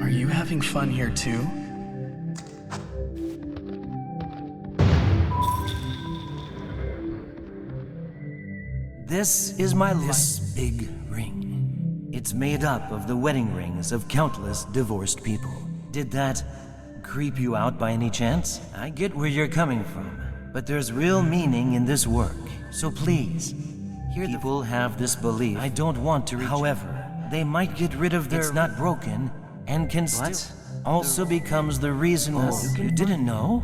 Are you having fun here too? This is my this big ring. It's made up of the wedding rings of countless divorced people. Did that creep you out by any chance? I get where you're coming from, but there's real meaning in this work. So please, people have this belief. I don't want to reach. However, they might get rid of their... It's not broken, and can still... Also becomes the reason... Oh, you didn't know?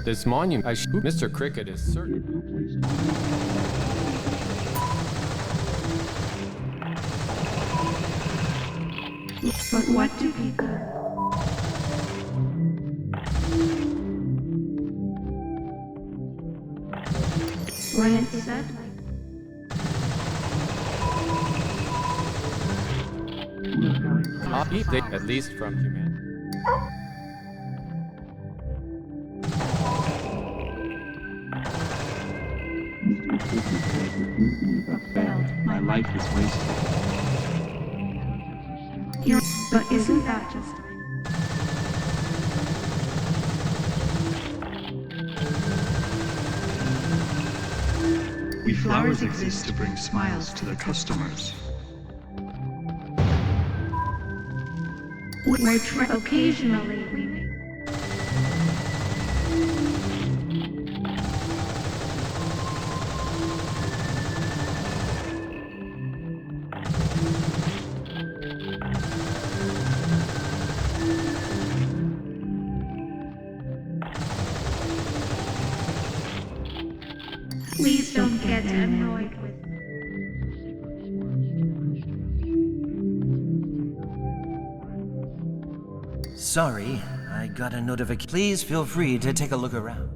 This monument, Mr. Cricket is certain. But what do people... When it's said like... At least from humanity. Failed. My life is wasted. But isn't that just... flowers exist to bring smiles to their customers. Occasionally we Please don't get annoyed with Sorry, I got a notification. Please feel free to take a look around.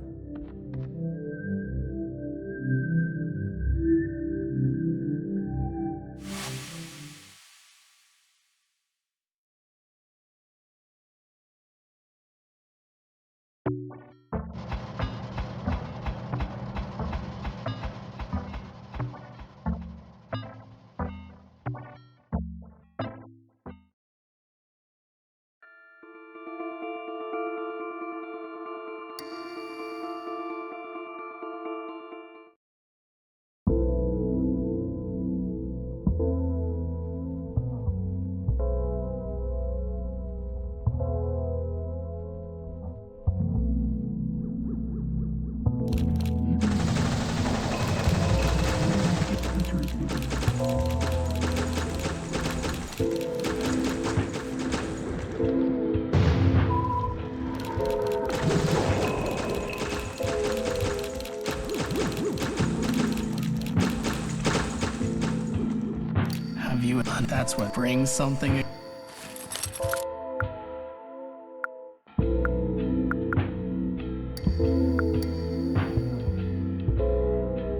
That's what brings something.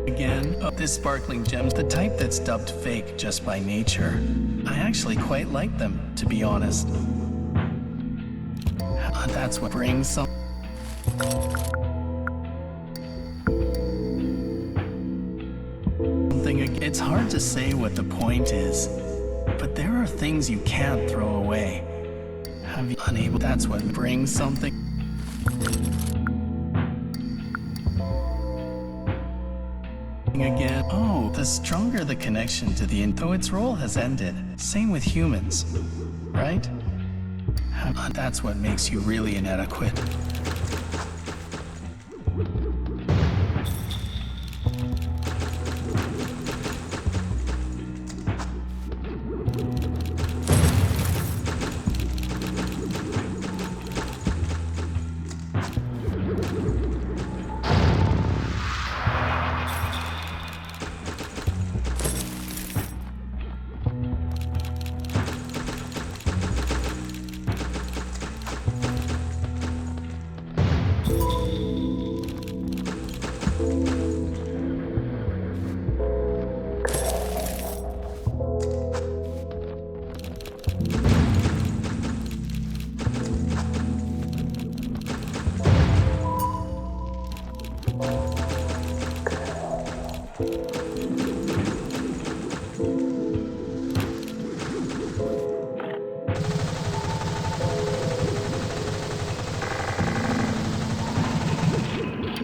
Again, this sparkling gem's the type that's dubbed fake just by nature. I actually quite like them, to be honest. That's what brings some. It's hard to say what the point is. But there are things you can't throw away. Have you unable? That's what brings something. Again. Oh, the stronger the connection to the though its role has ended. Same with humans, right? That's what makes you really inadequate.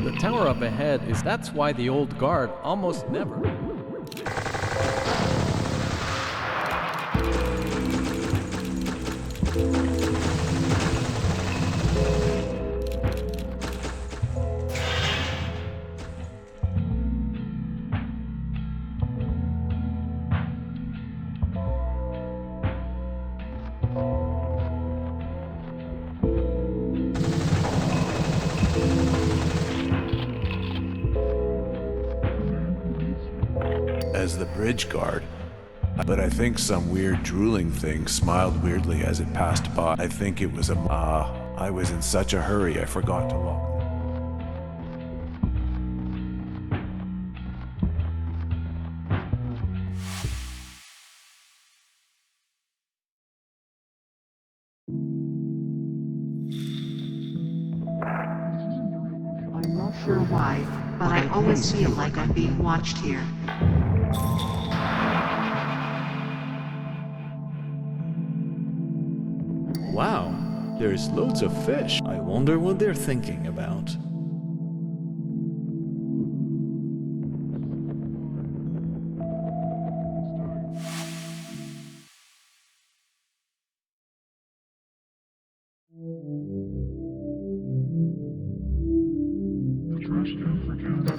The tower up ahead that's why the old guard almost never. As the bridge guard, but I think some weird drooling thing smiled weirdly as it passed by. I think it was I was in such a hurry I forgot to lock them. I'm not sure why, but I always feel like I'm being watched here. Wow, there's loads of fish. I wonder what they're thinking about.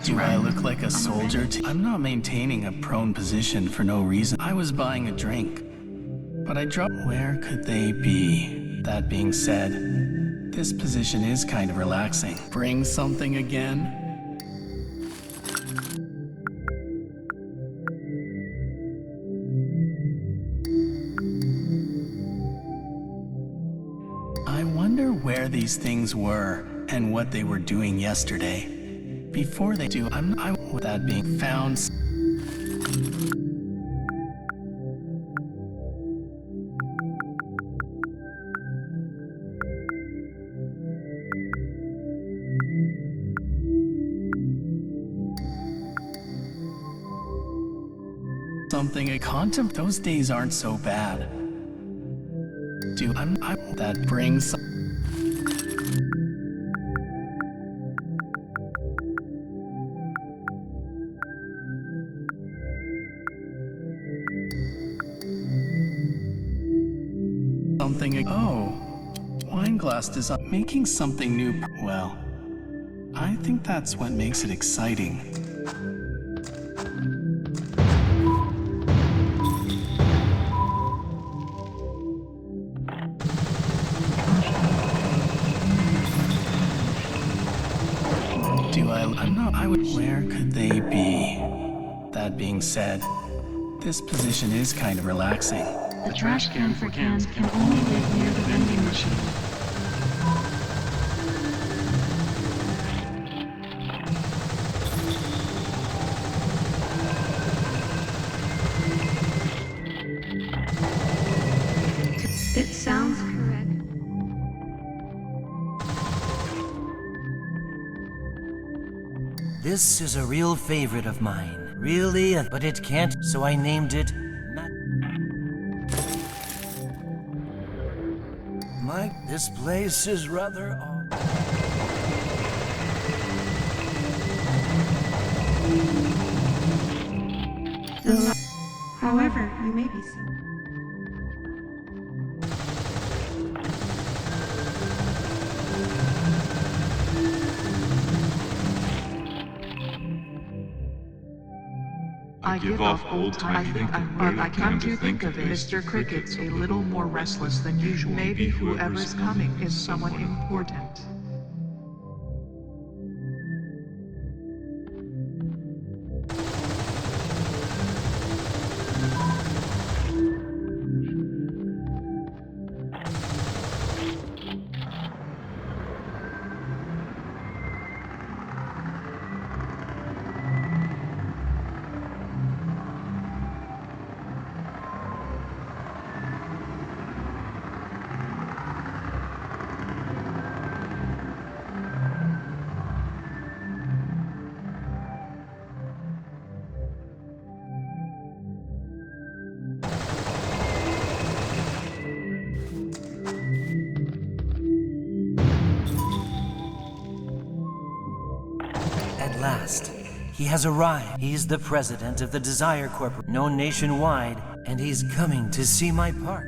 Do I look like a soldier? I'm not maintaining a prone position for no reason. I was buying a drink, but I dropped. Where could they be? That being said, this position is kind of relaxing. Bring something again? I wonder where these things were and what they were doing yesterday. Before they do, with that being found. Something a contempt. Those days aren't so bad. That brings. Something. Oh, wine glass design. Making something new. Well, I think that's what makes it exciting. Where could they be? That being said, this position is kind of relaxing. The trash can for cans can only live near the vending machine. It sounds correct. This is a real favorite of mine. Really, but it can't, so I named it Mike, this place is rather odd. However, you may be so. I give off old-timey, but I come to think of it, Mr. Cricket's a little more restless than usual. Maybe whoever's coming is someone important. At last, he has arrived. He's the president of the Desire Corp, known nationwide, and he's coming to see my park.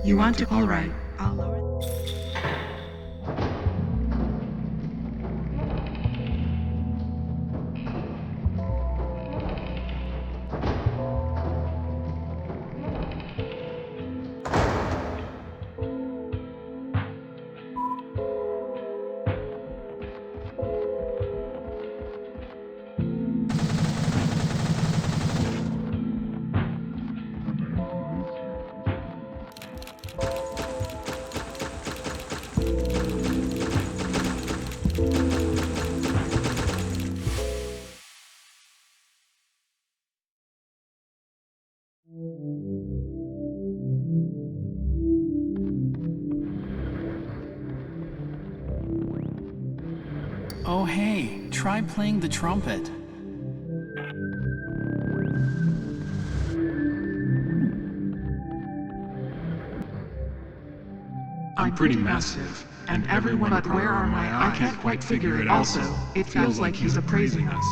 You want to? All right. I'll lower. Oh hey, try playing the trumpet. I'm pretty massive, and everyone but where are my eyes? I can't quite figure it out. Also, it feels like he's appraising us.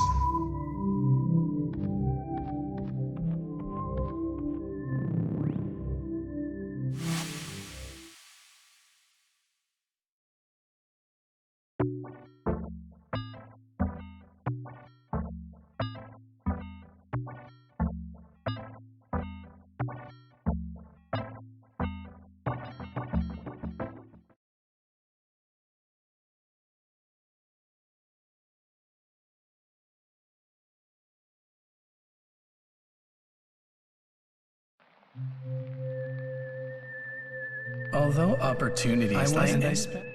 Although opportunities I spent.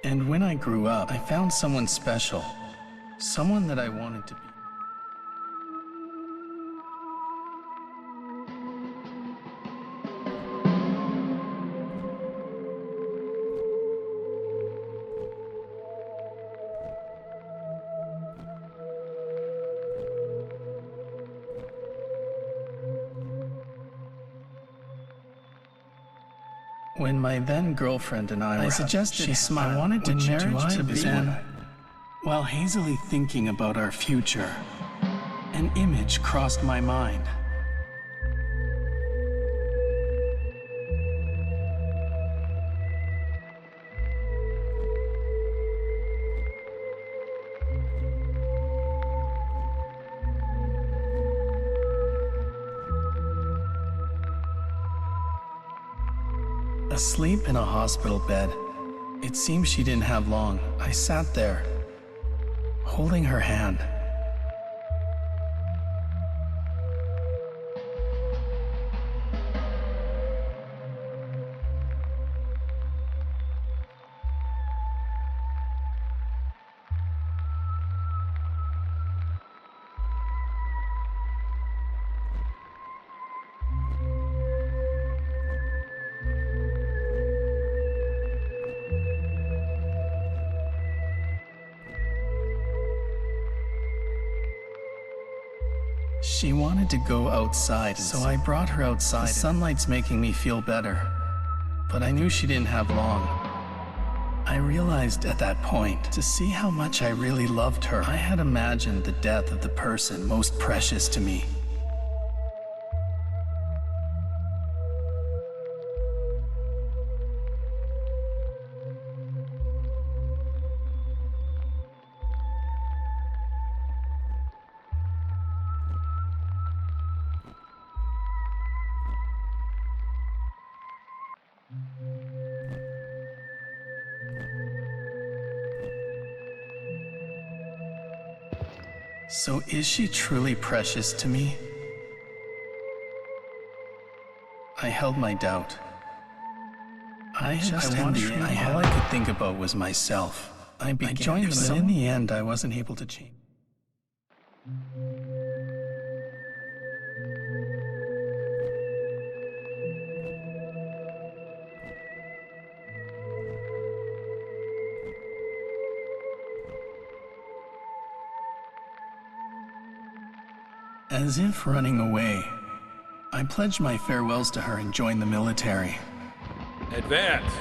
And when I grew up, I found someone special. Someone that I wanted to be. When my then girlfriend and I suggested she smiled. I wanted to marriage to be then, while hazily thinking about our future, an image crossed my mind. Asleep in a hospital bed, it seemed she didn't have long. I sat there, holding her hand. She wanted to go outside, so I brought her outside. The sunlight's making me feel better, but I knew she didn't have long. I realized at that point, to see how much I really loved her, I had imagined the death of the person most precious to me. So is she truly precious to me? I held my doubt. I all I could think about was myself. I joined them, but in the end I wasn't able to change. As if running away, I pledged my farewells to her and joined the military. Advance!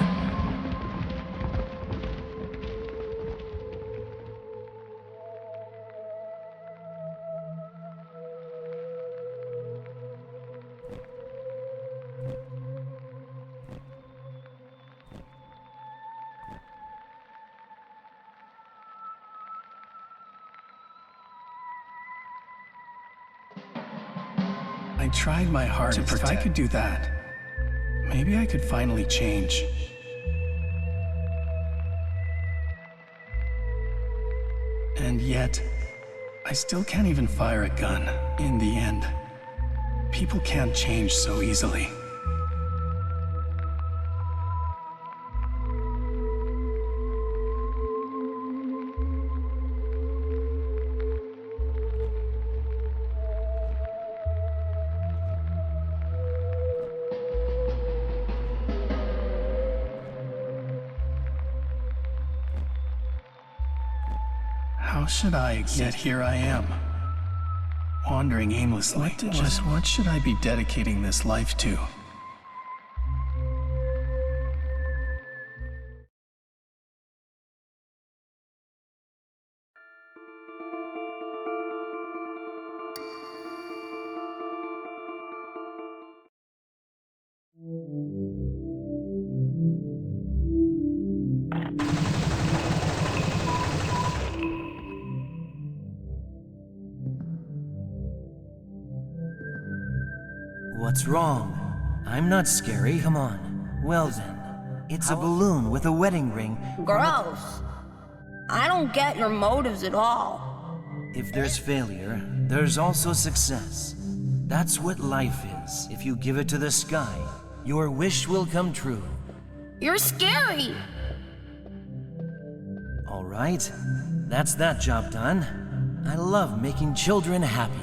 tried my hardest. If I could do that, maybe I could finally change. And yet, I still can't even fire a gun. In the end, people can't change so easily. How should I exist? Yet here I am, wandering aimlessly. What should I be dedicating this life to? What's wrong? I'm not scary, come on. Well then, it's a balloon with a wedding ring. Gross. I don't get your motives at all. If there's failure, there's also success. That's what life is. If you give it to the sky, your wish will come true. You're scary. All right, that's that job done. I love making children happy.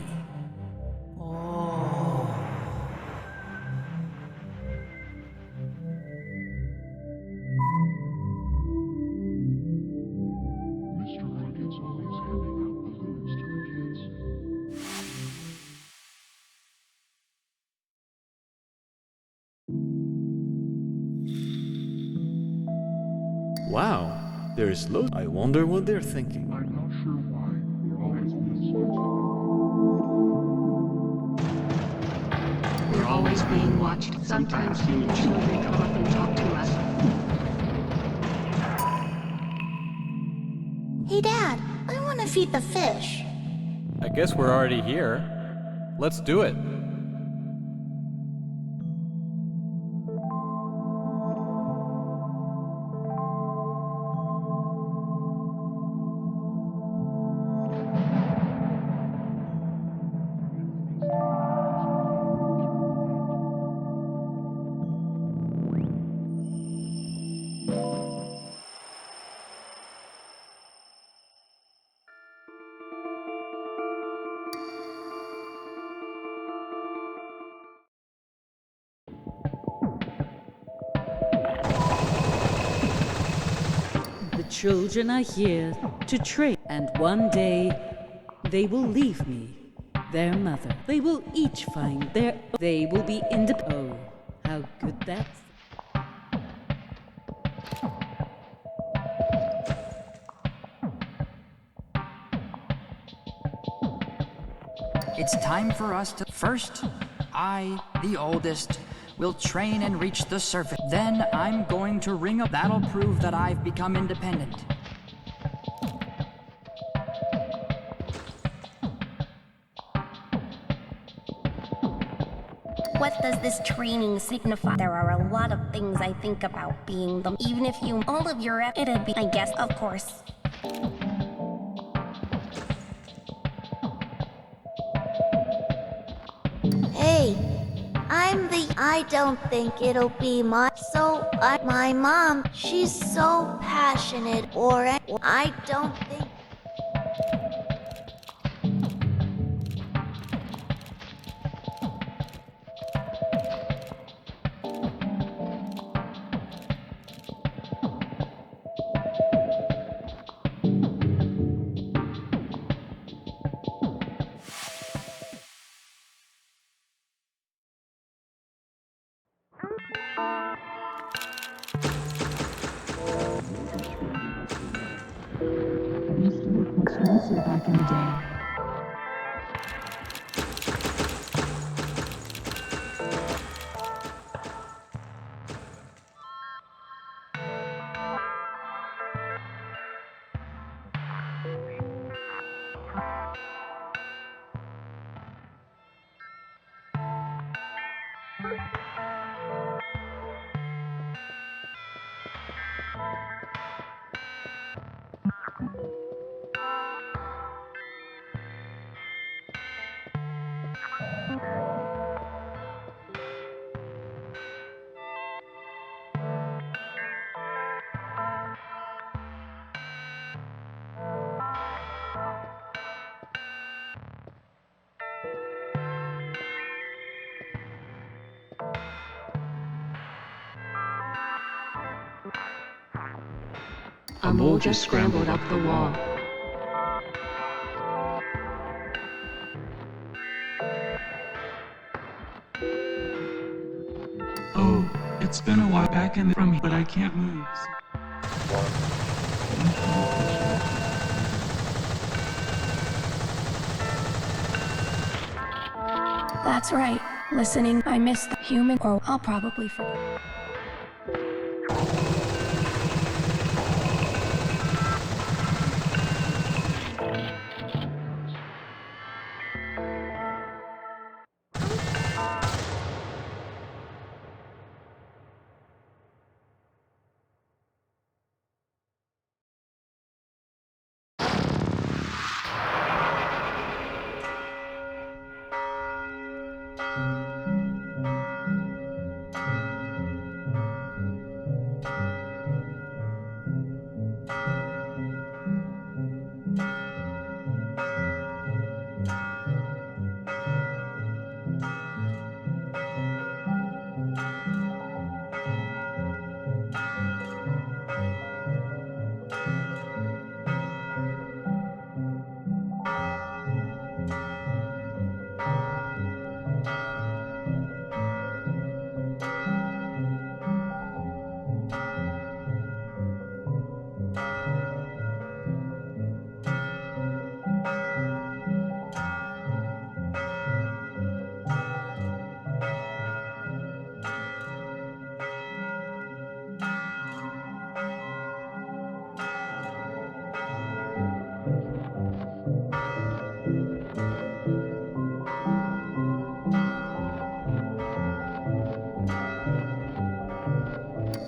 Wow, there's loads. I wonder what they're thinking. I'm not sure why we're always being watched. We're always being watched. Sometimes human children come up and talk to us. Hey, Dad, I want to feed the fish. I guess we're already here. Let's do it. The children are here to train, and one day they will leave me, their mother. They will each find their. They will be independent. Oh, how good that's. It's time for us to. First, I, the oldest, will train and reach the surface. Then I'm going to ring up. That'll prove that I've become independent. What does this training signify? There are a lot of things I think about being them. Even if you all of your it'd be, I guess, of course. Hey, I don't think it'll be much. My mom, she's so passionate, or I don't think. Used to look expensive back in the day. A mole just scrambled up the wall. Oh, it's been a while back and from but I can't move. That's right. Listening, I missed the human, or I'll probably forget.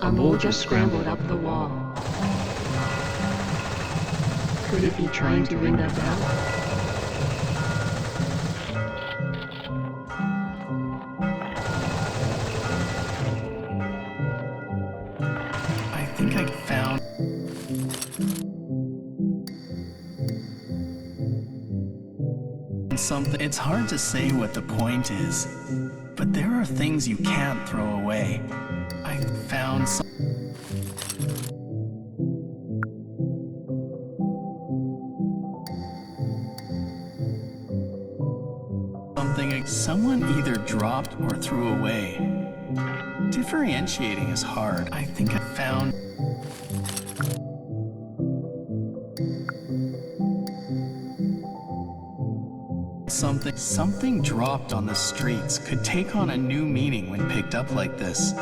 A mole just scrambled up the wall. Could it be trying to ring that bell? I think I found something. It's hard to say what the point is, but there are things you can't throw away. I found something someone either dropped or threw away. Differentiating is hard. I think I found something dropped on the streets could take on a new meaning when picked up like this.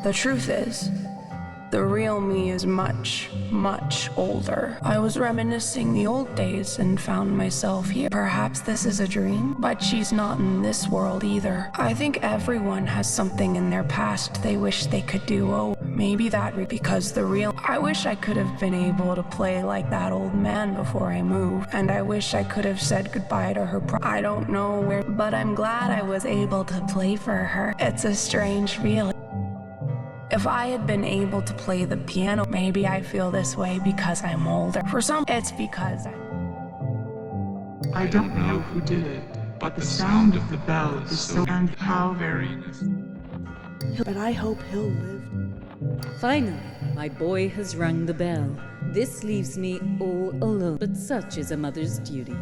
The truth is, the real me is much, much older. I was reminiscing the old days and found myself here. Perhaps this is a dream, but she's not in this world either. I think everyone has something in their past they wish they could do. Oh, maybe that because the real... I wish I could have been able to play like that old man before I moved, and I wish I could have said goodbye to her. I don't know where, but I'm glad I was able to play for her. It's a strange feeling. If I had been able to play the piano, maybe I feel this way because I'm older. For some, it's because I don't know who did it, but the sound of the bell is so and how very. But I hope he'll live. Finally, my boy has rung the bell. This leaves me all alone, but such is a mother's duty.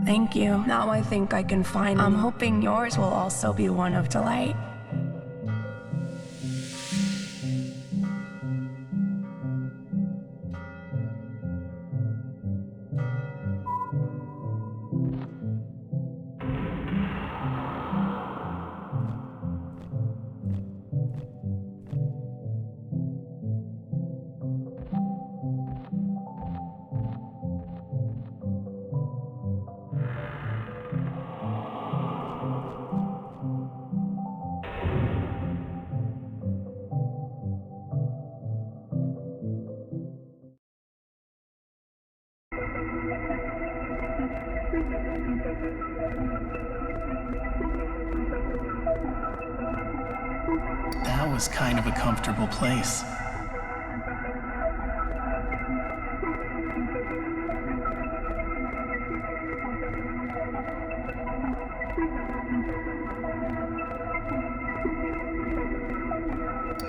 Thank you. Now I think I can find. I'm hoping yours will also be one of delight. That was kind of a comfortable place.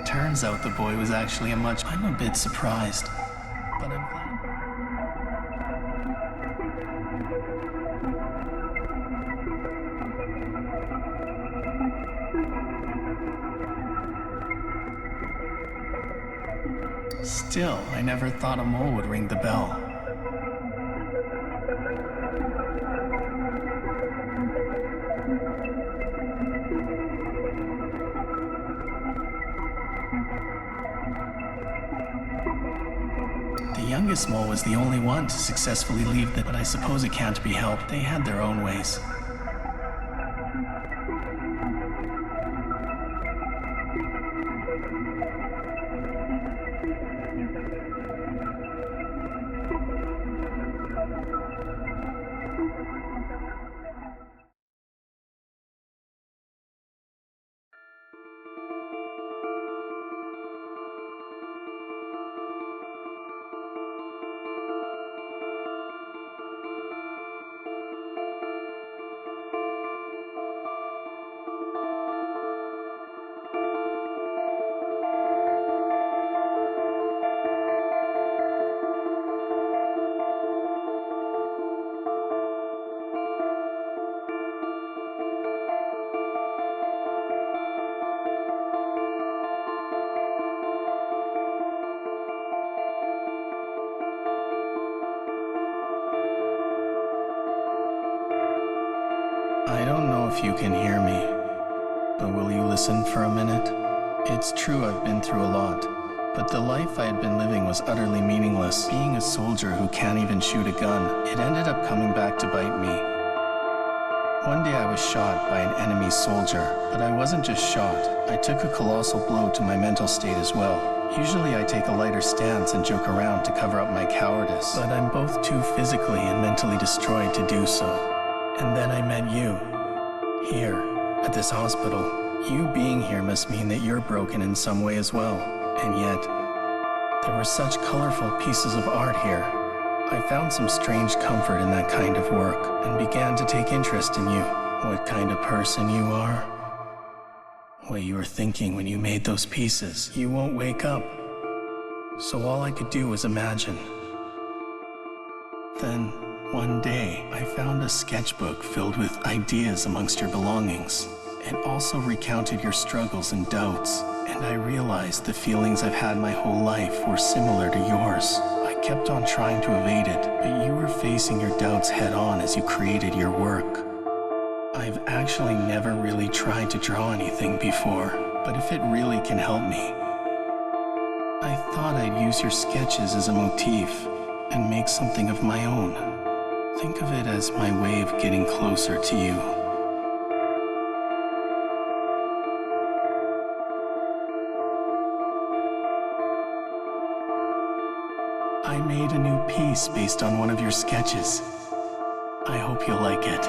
Turns out the boy was actually I'm a bit surprised, but I'm glad. Still, I never thought a mole would ring the bell. The youngest mole was the only one to successfully leave but I suppose it can't be helped. They had their own ways. I don't know if you can hear me, but will you listen for a minute? It's true I've been through a lot, but the life I had been living was utterly meaningless. Being a soldier who can't even shoot a gun, it ended up coming back to bite me. One day I was shot by an enemy soldier, but I wasn't just shot. I took a colossal blow to my mental state as well. Usually I take a lighter stance and joke around to cover up my cowardice, but I'm both too physically and mentally destroyed to do so. And then I met you, here, at this hospital. You being here must mean that you're broken in some way as well. And yet, there were such colorful pieces of art here. I found some strange comfort in that kind of work, and began to take interest in you. What kind of person you are. What you were thinking when you made those pieces. You won't wake up. So all I could do was imagine. Then, one day, I found a sketchbook filled with ideas amongst your belongings. It also recounted your struggles and doubts, and I realized the feelings I've had my whole life were similar to yours. I kept on trying to evade it, but you were facing your doubts head on as you created your work. I've actually never really tried to draw anything before, but if it really can help me, I thought I'd use your sketches as a motif and make something of my own. Think of it as my way of getting closer to you. I made a new piece based on one of your sketches. I hope you'll like it.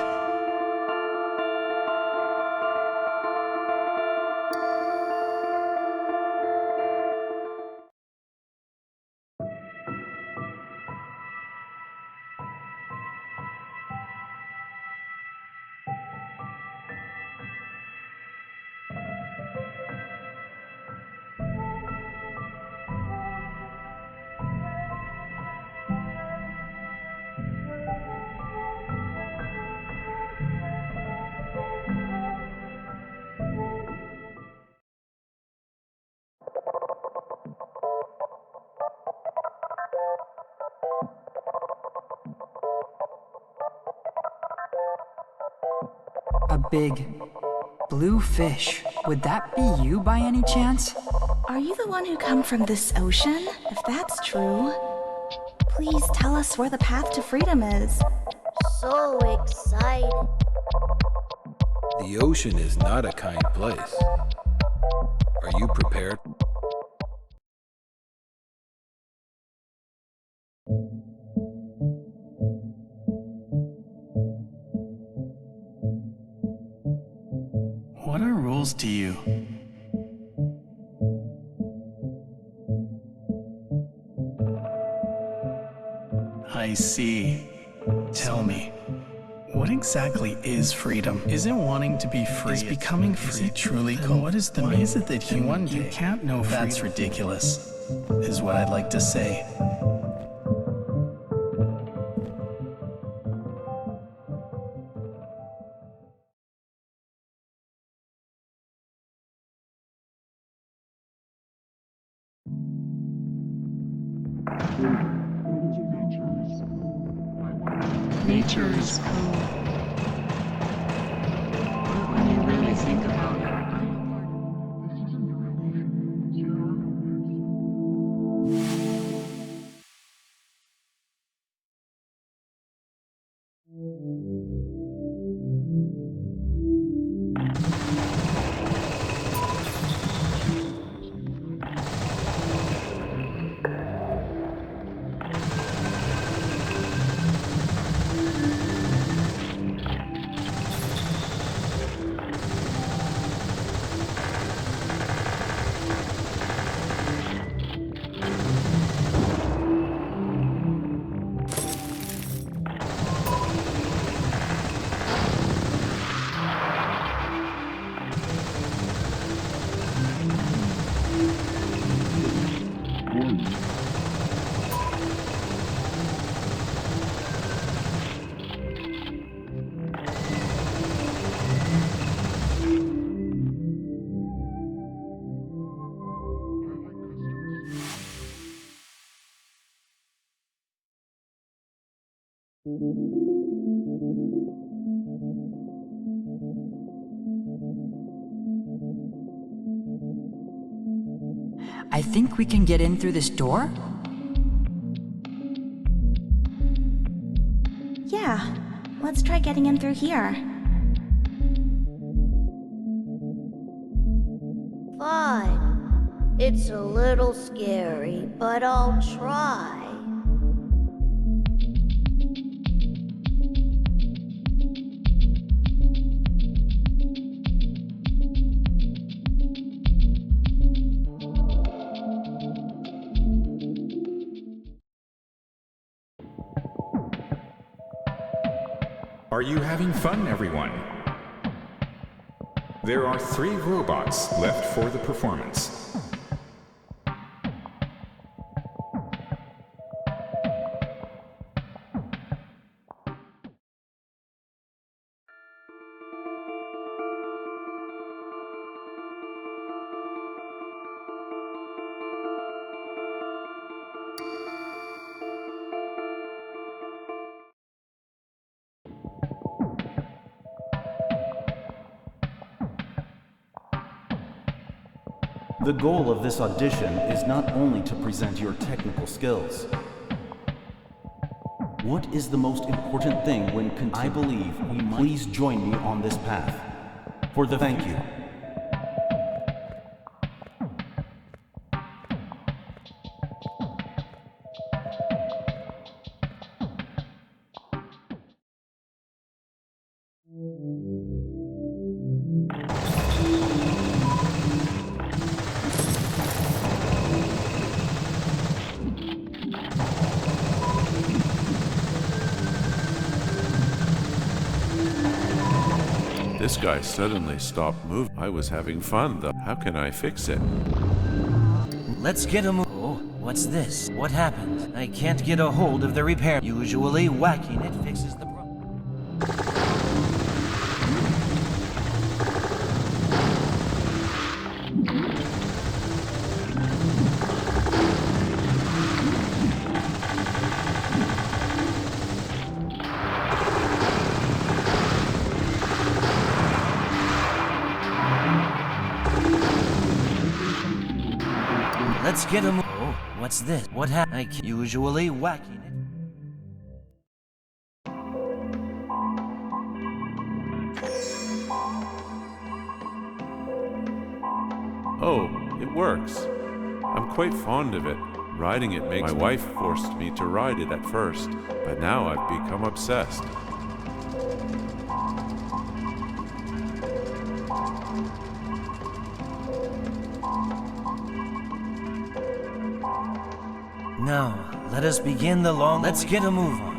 A big blue fish. Would that be you by any chance? Are you the one who come from this ocean? If that's true, please tell us where the path to freedom is. So excited. The ocean is not a kind place. Are you prepared? What are rules to you? I see. Tell me, what exactly is freedom? Isn't wanting to be free? Is becoming free? Is it truly called? What is the? Why is it that you can't know? That's ridiculous, is what I'd like to say. Nature is cool. But when you really think about it, I think we can get in through this door? Yeah, let's try getting in through here. Fine. It's a little scary, but I'll try. Are you having fun, everyone? There are 3 robots left for the performance. The goal of this audition is not only to present your technical skills, What is the most important thing when I believe we might... Please join me on this path. For the thank you. This guy suddenly stopped moving. I was having fun though. How can I fix it? Let's get a move. Oh, what's this? What happened? I can't get a hold of the repair. Usually whacking it fixes the problem. Let's get him. Oh, what's this? What happened? I usually whacking it. Oh, it works. I'm quite fond of it. Riding it makes... My wife forced me to ride it at first, but now I've become obsessed. Now, let us begin the long... Let's get a move on.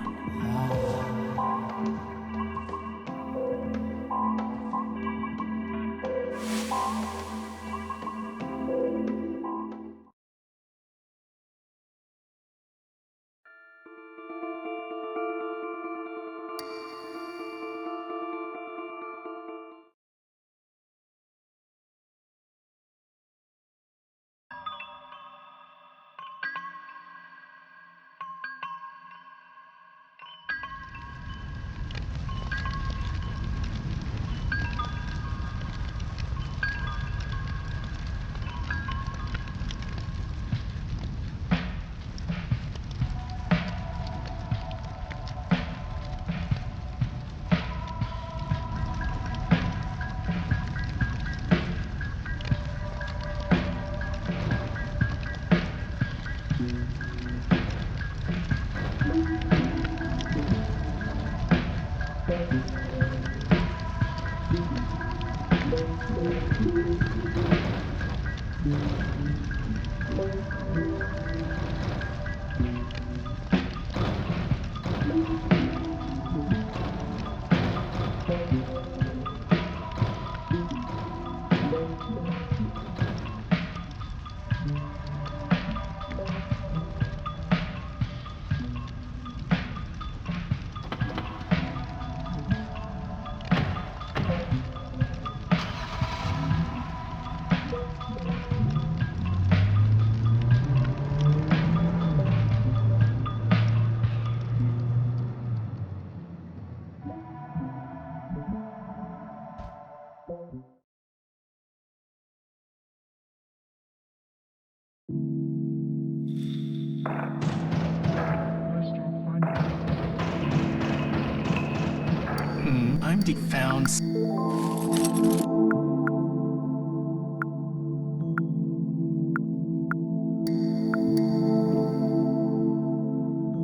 I'm found.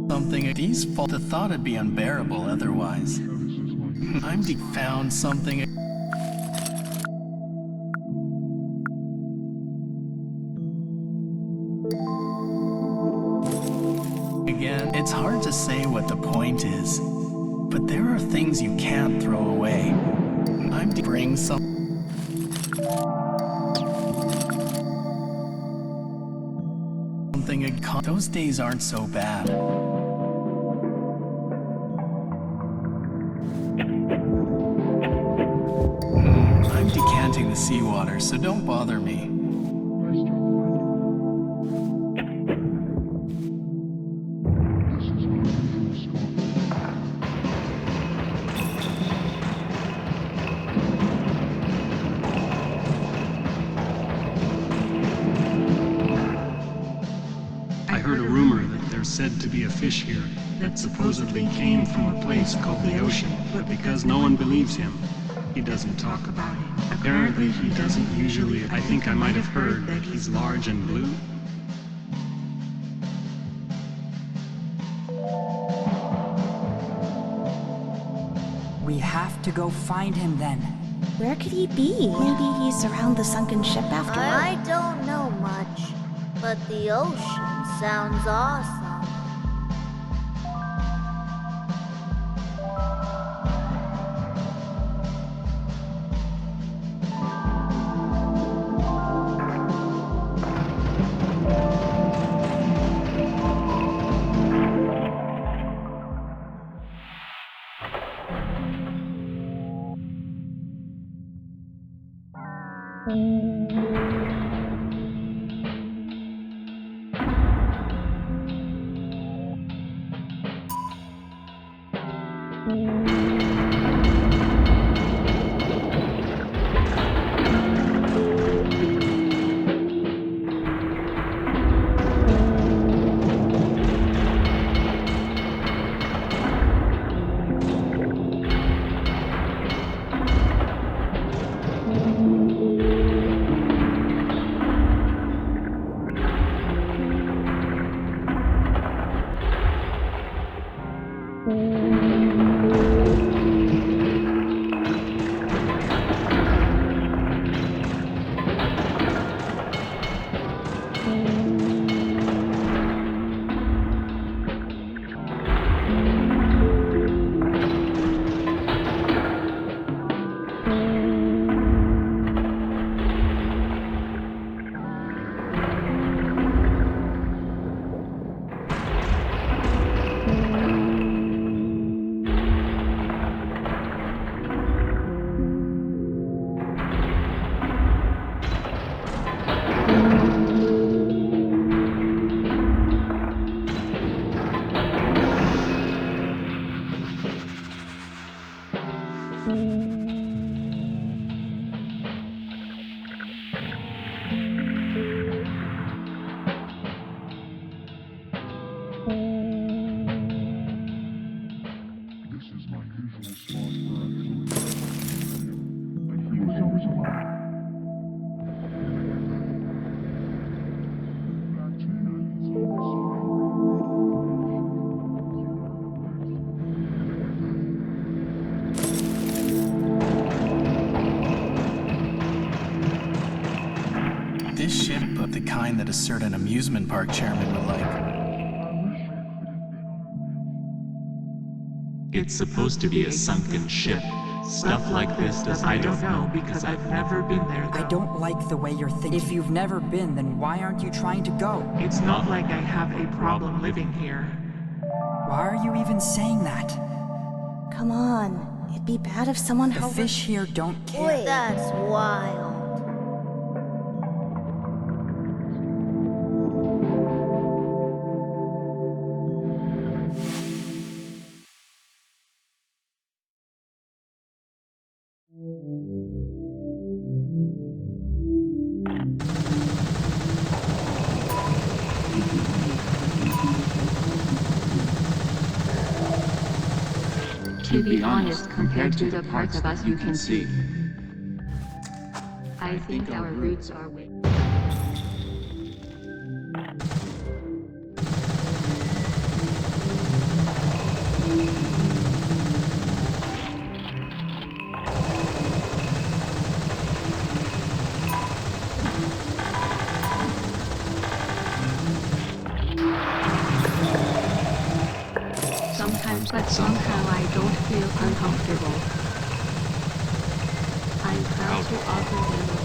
Something these fault. The thought would be unbearable otherwise. I'm found something. Again, it's hard to say what the point is. But there are things you can't throw away. I'm to bring something those days aren't so bad. I'm decanting the seawater, so don't bother me. said to be a fish here that supposedly came from a place called the ocean, but because no one believes him, he doesn't talk about it. Apparently he doesn't usually. I think I might have heard that he's large and blue. We have to go find him then. Where could he be? Maybe he's around the sunken ship after all. I don't know much, but the ocean sounds awesome. This ship of the kind that a certain amusement park chairman would like. It's supposed to be a sunken ship. Stuff like this does. I don't know because I've never been there. I don't like the way you're thinking. If you've never been, then why aren't you trying to go? It's not like I have a problem living here. Why are you even saying that? Come on, it'd be bad if someone The fish here don't care. That's wild. To be honest, compared to the parts of us you can see, I think our roots are way. Sometimes, but somehow I don't feel uncomfortable. I'm proud to offer them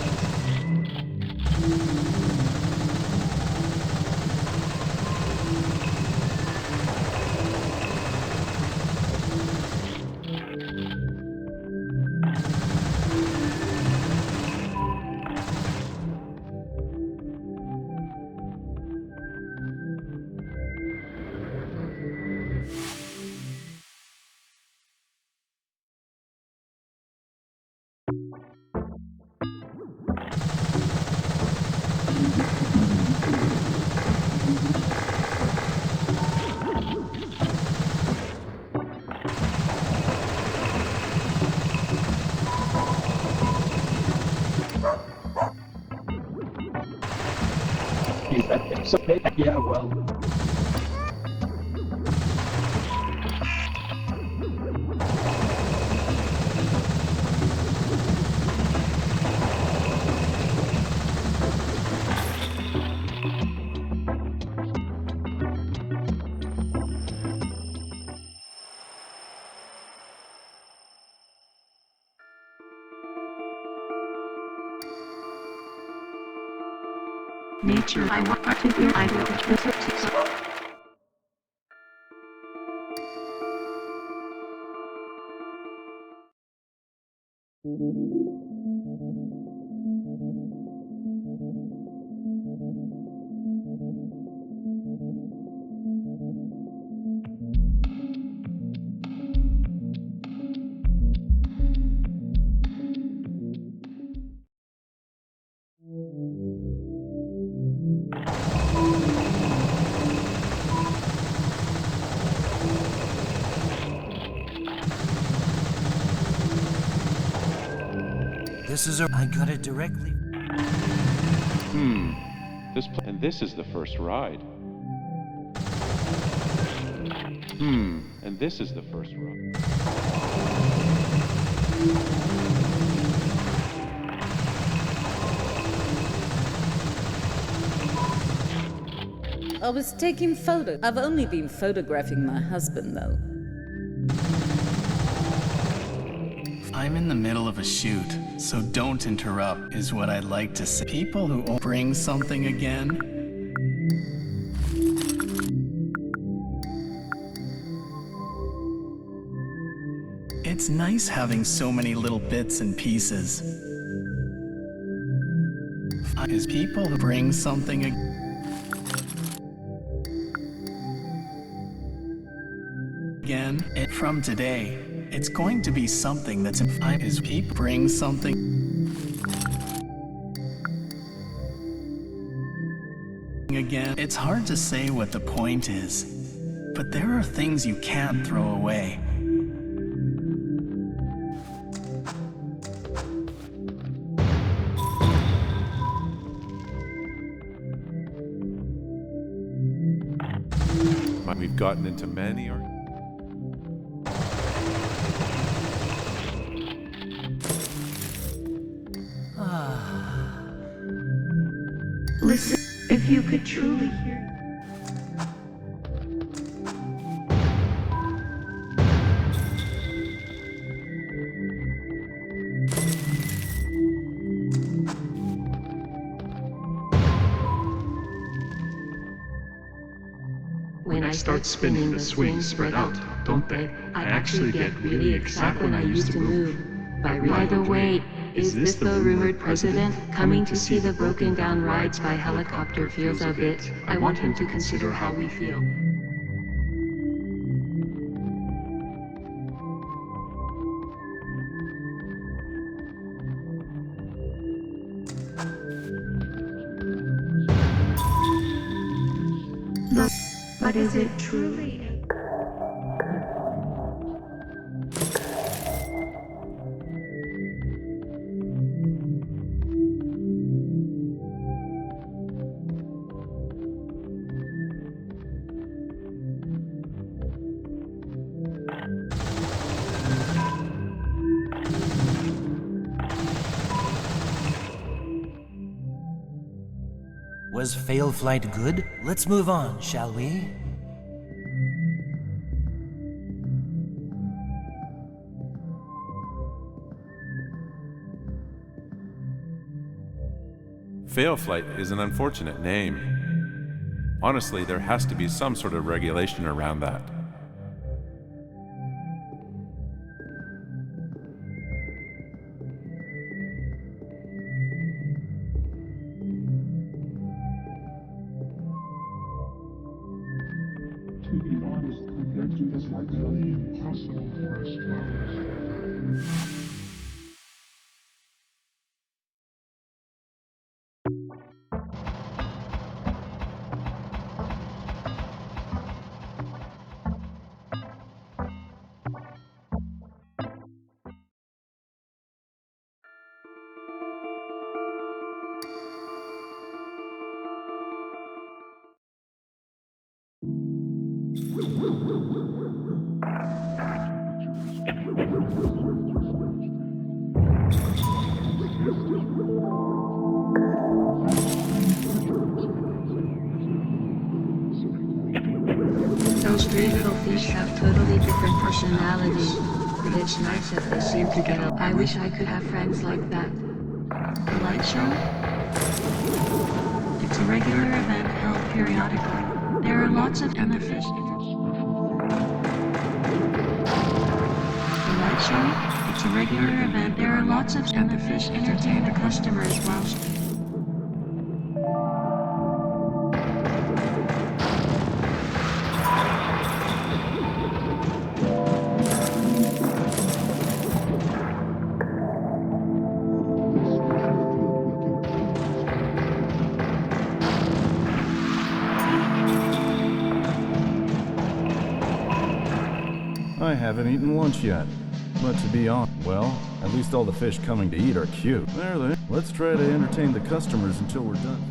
So, yeah, well. Nature, I want to hear I will visit to. This is I got it directly. And this is the first ride. And this is the first ride. I was taking photos. I've only been photographing my husband, though. I'm in the middle of a shoot, so don't interrupt, is what I'd like to say. People who bring something again. It's nice having so many little bits and pieces. Is people who bring something again, and from today, it's going to be something that's is people bring something again. It's hard to say what the point is, but there are things you can't throw away. We've gotten into many Listen, if you could truly hear. When I start spinning, the swings spread out, don't they? I actually get really excited when I used to move. By the way, is this the rumored president coming to see the broken down rides by helicopter feels a bit? I want him to consider how we feel. But is it truly? Was fail flight good? Let's move on, shall we? Fail flight is an unfortunate name. Honestly, there has to be some sort of regulation around that. To be honest, compared to this, like really impossible for us to. Those three little fish have totally different personalities, but it's nice that they seem to get along. I wish I could have friends like that. The light show? It's a regular event held periodically. There are lots of amethyst. The light show? It's a regular event. There are lots of amethyst entertain the customers whilst I haven't eaten lunch yet. But to be honest, well, at least all the fish coming to eat are cute. There they. Let's try to entertain the customers until we're done.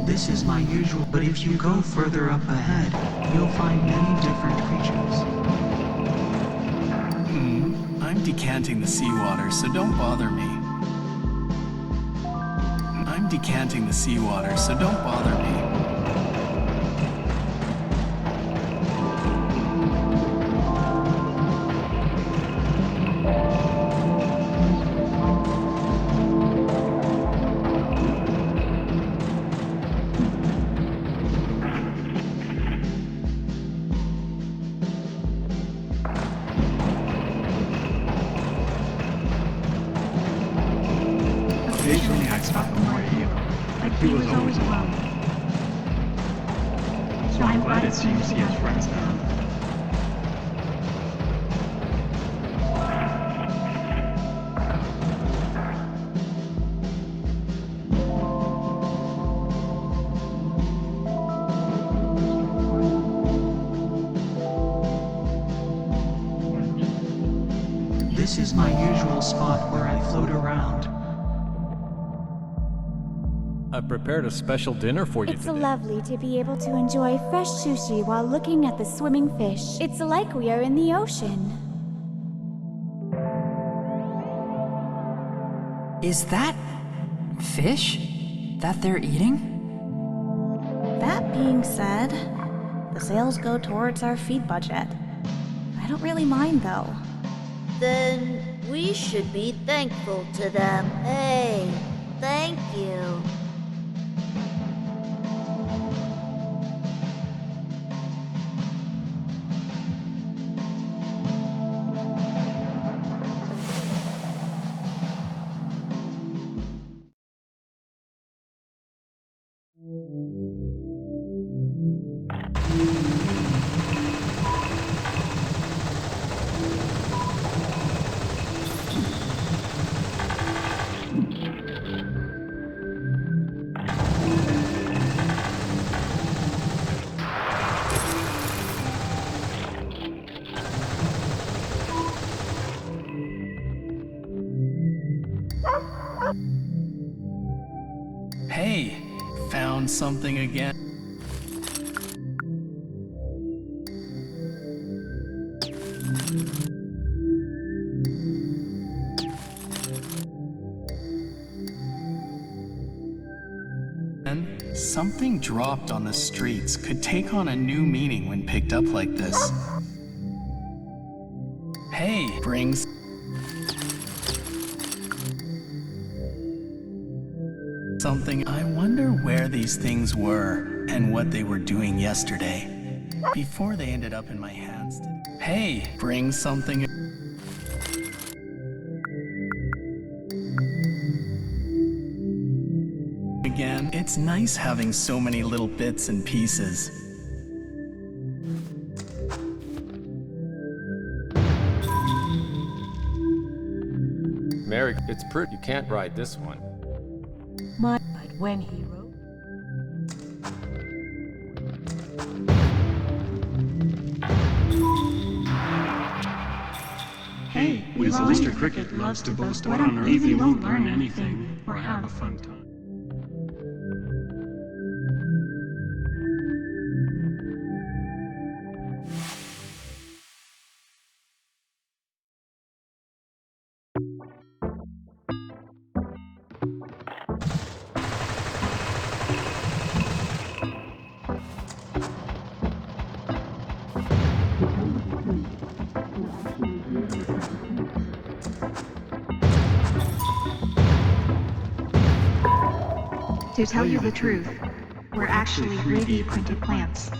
This is my usual, but if you go further up ahead, you'll find many different creatures. I'm decanting the seawater, so don't bother me. I'm decanting the seawater, so don't bother me. occasionally I'd stop him where he was always alone. So I'm glad it seems he has friends now. This is my usual spot where I float around. I've prepared a special dinner for you It's today. lovely to be able to enjoy fresh sushi while looking at the swimming fish. It's like we are in the ocean. Is that fish that they're eating? That being said, the sales go towards our feed budget. I don't really mind though. Then we should be thankful to them. Hey, thank you. Hey, found something again. Something dropped on the streets could take on a new meaning when picked up like this. Hey, brings something. I wonder where these things were and what they were doing yesterday before they ended up in my hands. Hey, bring something. Again, it's nice having so many little bits and pieces. It's pretty. You can't ride this one. When he wrote. Hey, Mr. Cricket loves to boast about on Earth you won't learn anything or have a fun time. To tell you the truth, we're actually 3D printed plants.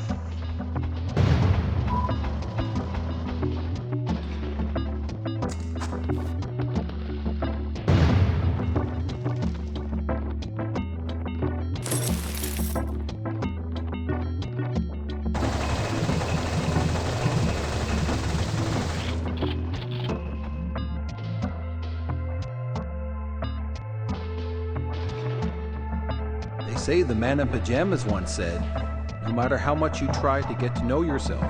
Say the man in pajamas once said, no matter how much you try to get to know yourself,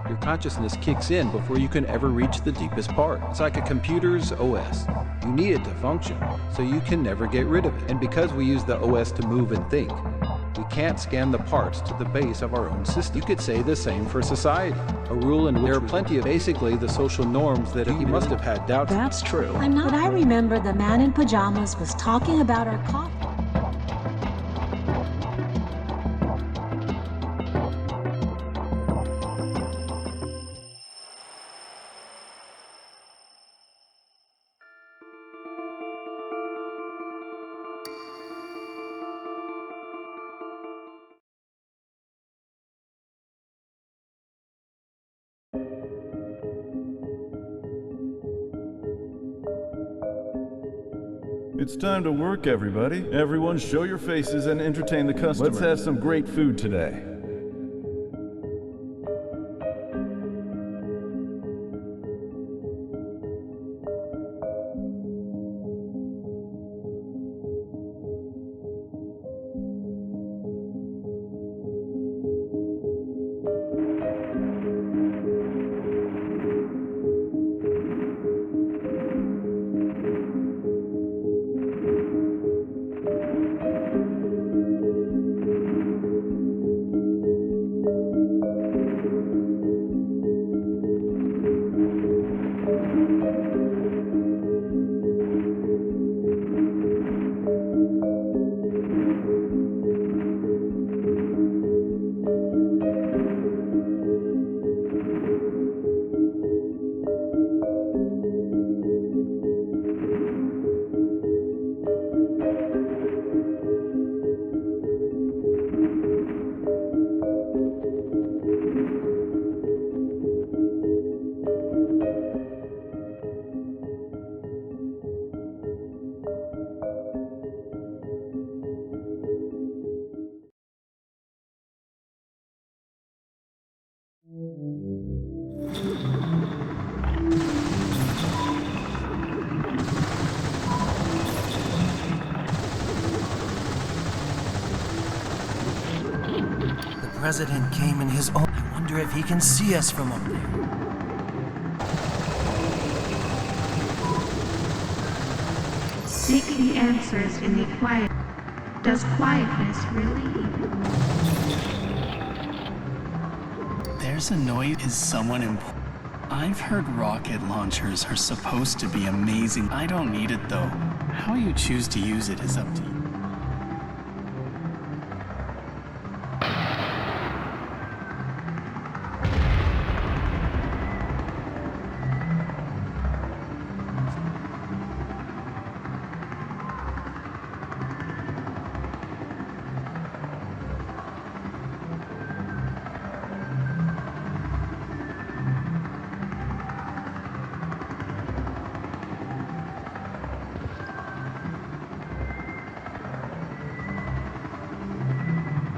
your consciousness kicks in before you can ever reach the deepest part. It's like a computer's OS. You need it to function, so you can never get rid of it. And because we use the OS to move and think, we can't scan the parts to the base of our own system. You could say the same for society, a rule in which there are plenty of basically the social norms that he must have had doubts. That's true. But I remember the man in pajamas was talking about our coffee. It's time to work, everybody. Everyone show your faces and entertain the customer. Let's have some great food today. The president came in his own. I wonder if he can see us from up there. Seek the answers in the quiet. Does quietness really? There's a noise. Is someone important? I've heard rocket launchers are supposed to be amazing. I don't need it though. How you choose to use it is up to you.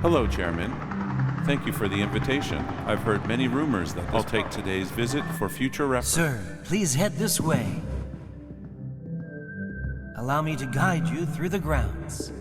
Hello, Chairman. Thank you for the invitation. I've heard many rumors that I'll take today's visit for future reference. Sir, please head this way. Allow me to guide you through the grounds.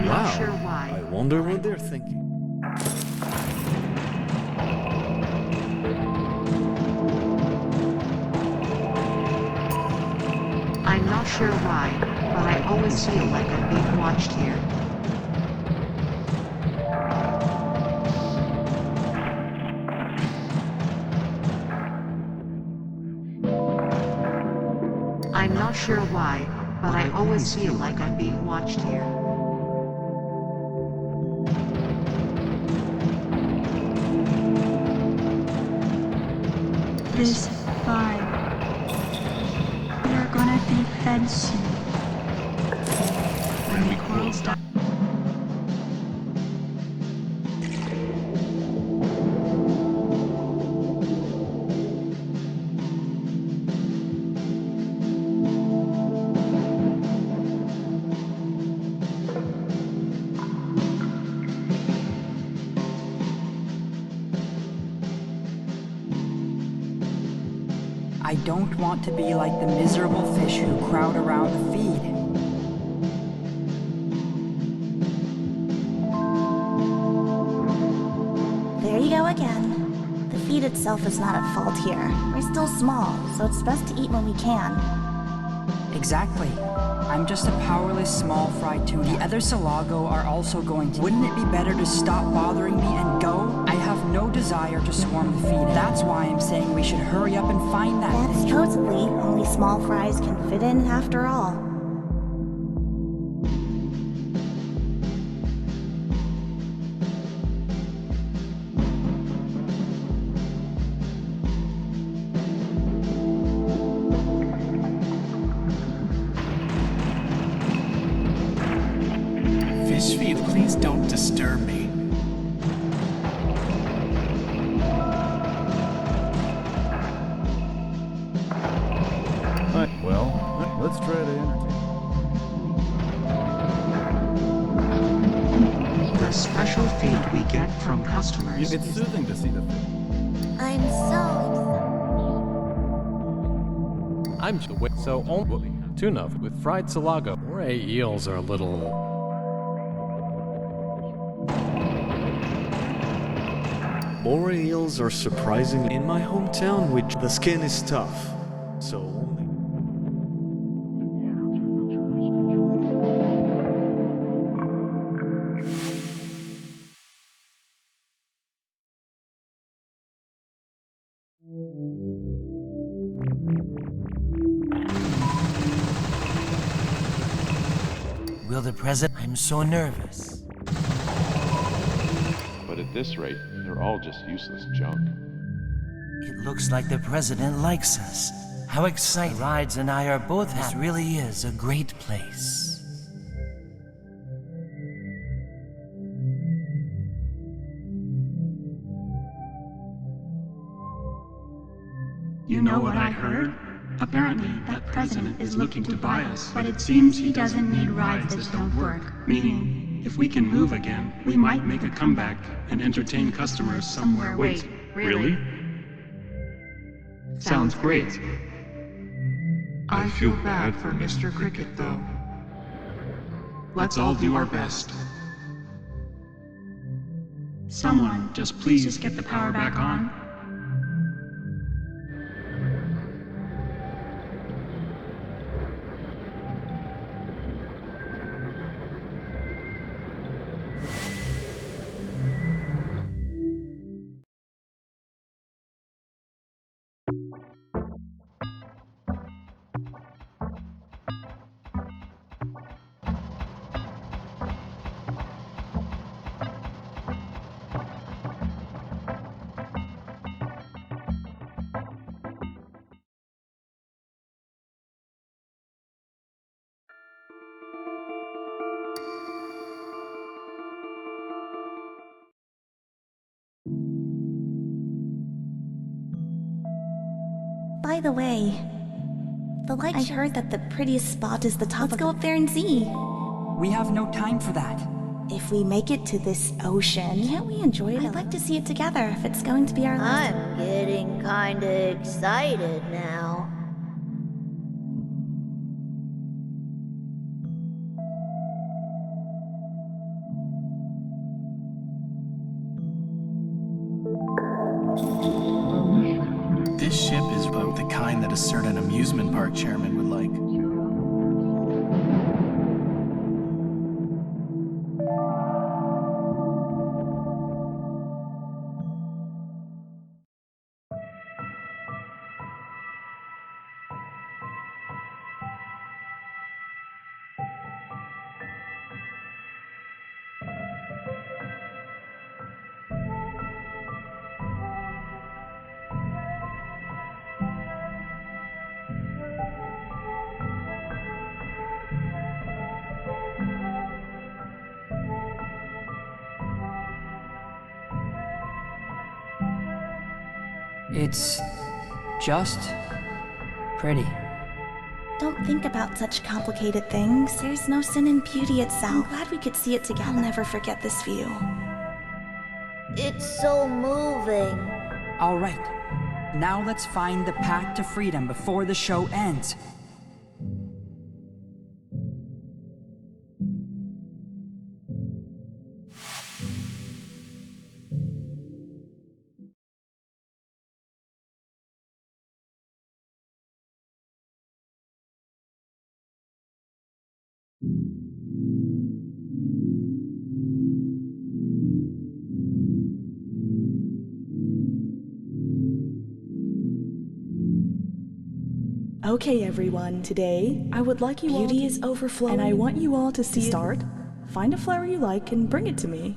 Wow. Sure why. I wonder what they're thinking. I'm not sure why, but I always feel like I'm being watched here. I'm not sure why, but I always feel like I'm being watched here. This vibe. We are gonna be fed soon. When the quarrels die. I don't want to be like the miserable fish who crowd around the feed. There you go again. The feed itself is not at fault here. We're still small, so it's best to eat when we can. Exactly. I'm just a powerless small fried tuna. The other Salago are also going to. Wouldn't it be better to stop bothering me and go? I have no desire to swarm the feed. That's why I'm saying we should hurry up and find that That's thing. supposedly only small fries can fit in after all. Fish feed, please don't disturb me. Well, let's try to entertain. The special feed we get from customers. It's soothing to see the film. I'm so only tuna with fried salago. Moray eels are a little. Moray eels are surprising in my hometown, which the skin is tough. So only. Will the president? I'm so nervous. But at this rate, they're all just useless junk. It looks like the president likes us. How exciting. Rides and I are both happy. This really is a great place. You know what I heard? Apparently, that president is looking to buy us, but it seems he doesn't need rides that don't work. Meaning, if we can move again, we might make a comeback and entertain customers somewhere. Wait, really? Sounds great. I feel bad for Mr. Cricket, though. Let's all do our best. Someone, just please get the power back on. By the way, I heard that the prettiest spot is the top. Let's go up there and see. We have no time for that. If we make it to this ocean, can't we enjoy it? I'd like to see it together if it's going to be our last. I'm getting kinda excited now. This ship is about the kind that a certain amusement park chairman would like. It's just pretty. Don't think about such complicated things. There's no sin in beauty itself. I'm glad we could see it together. I'll never forget this view. It's so moving. All right. Now let's find the path to freedom before the show ends. Okay, everyone, today I would like you all. Beauty is overflowing, and I want you all to see. Start, find a flower you like, and bring it to me.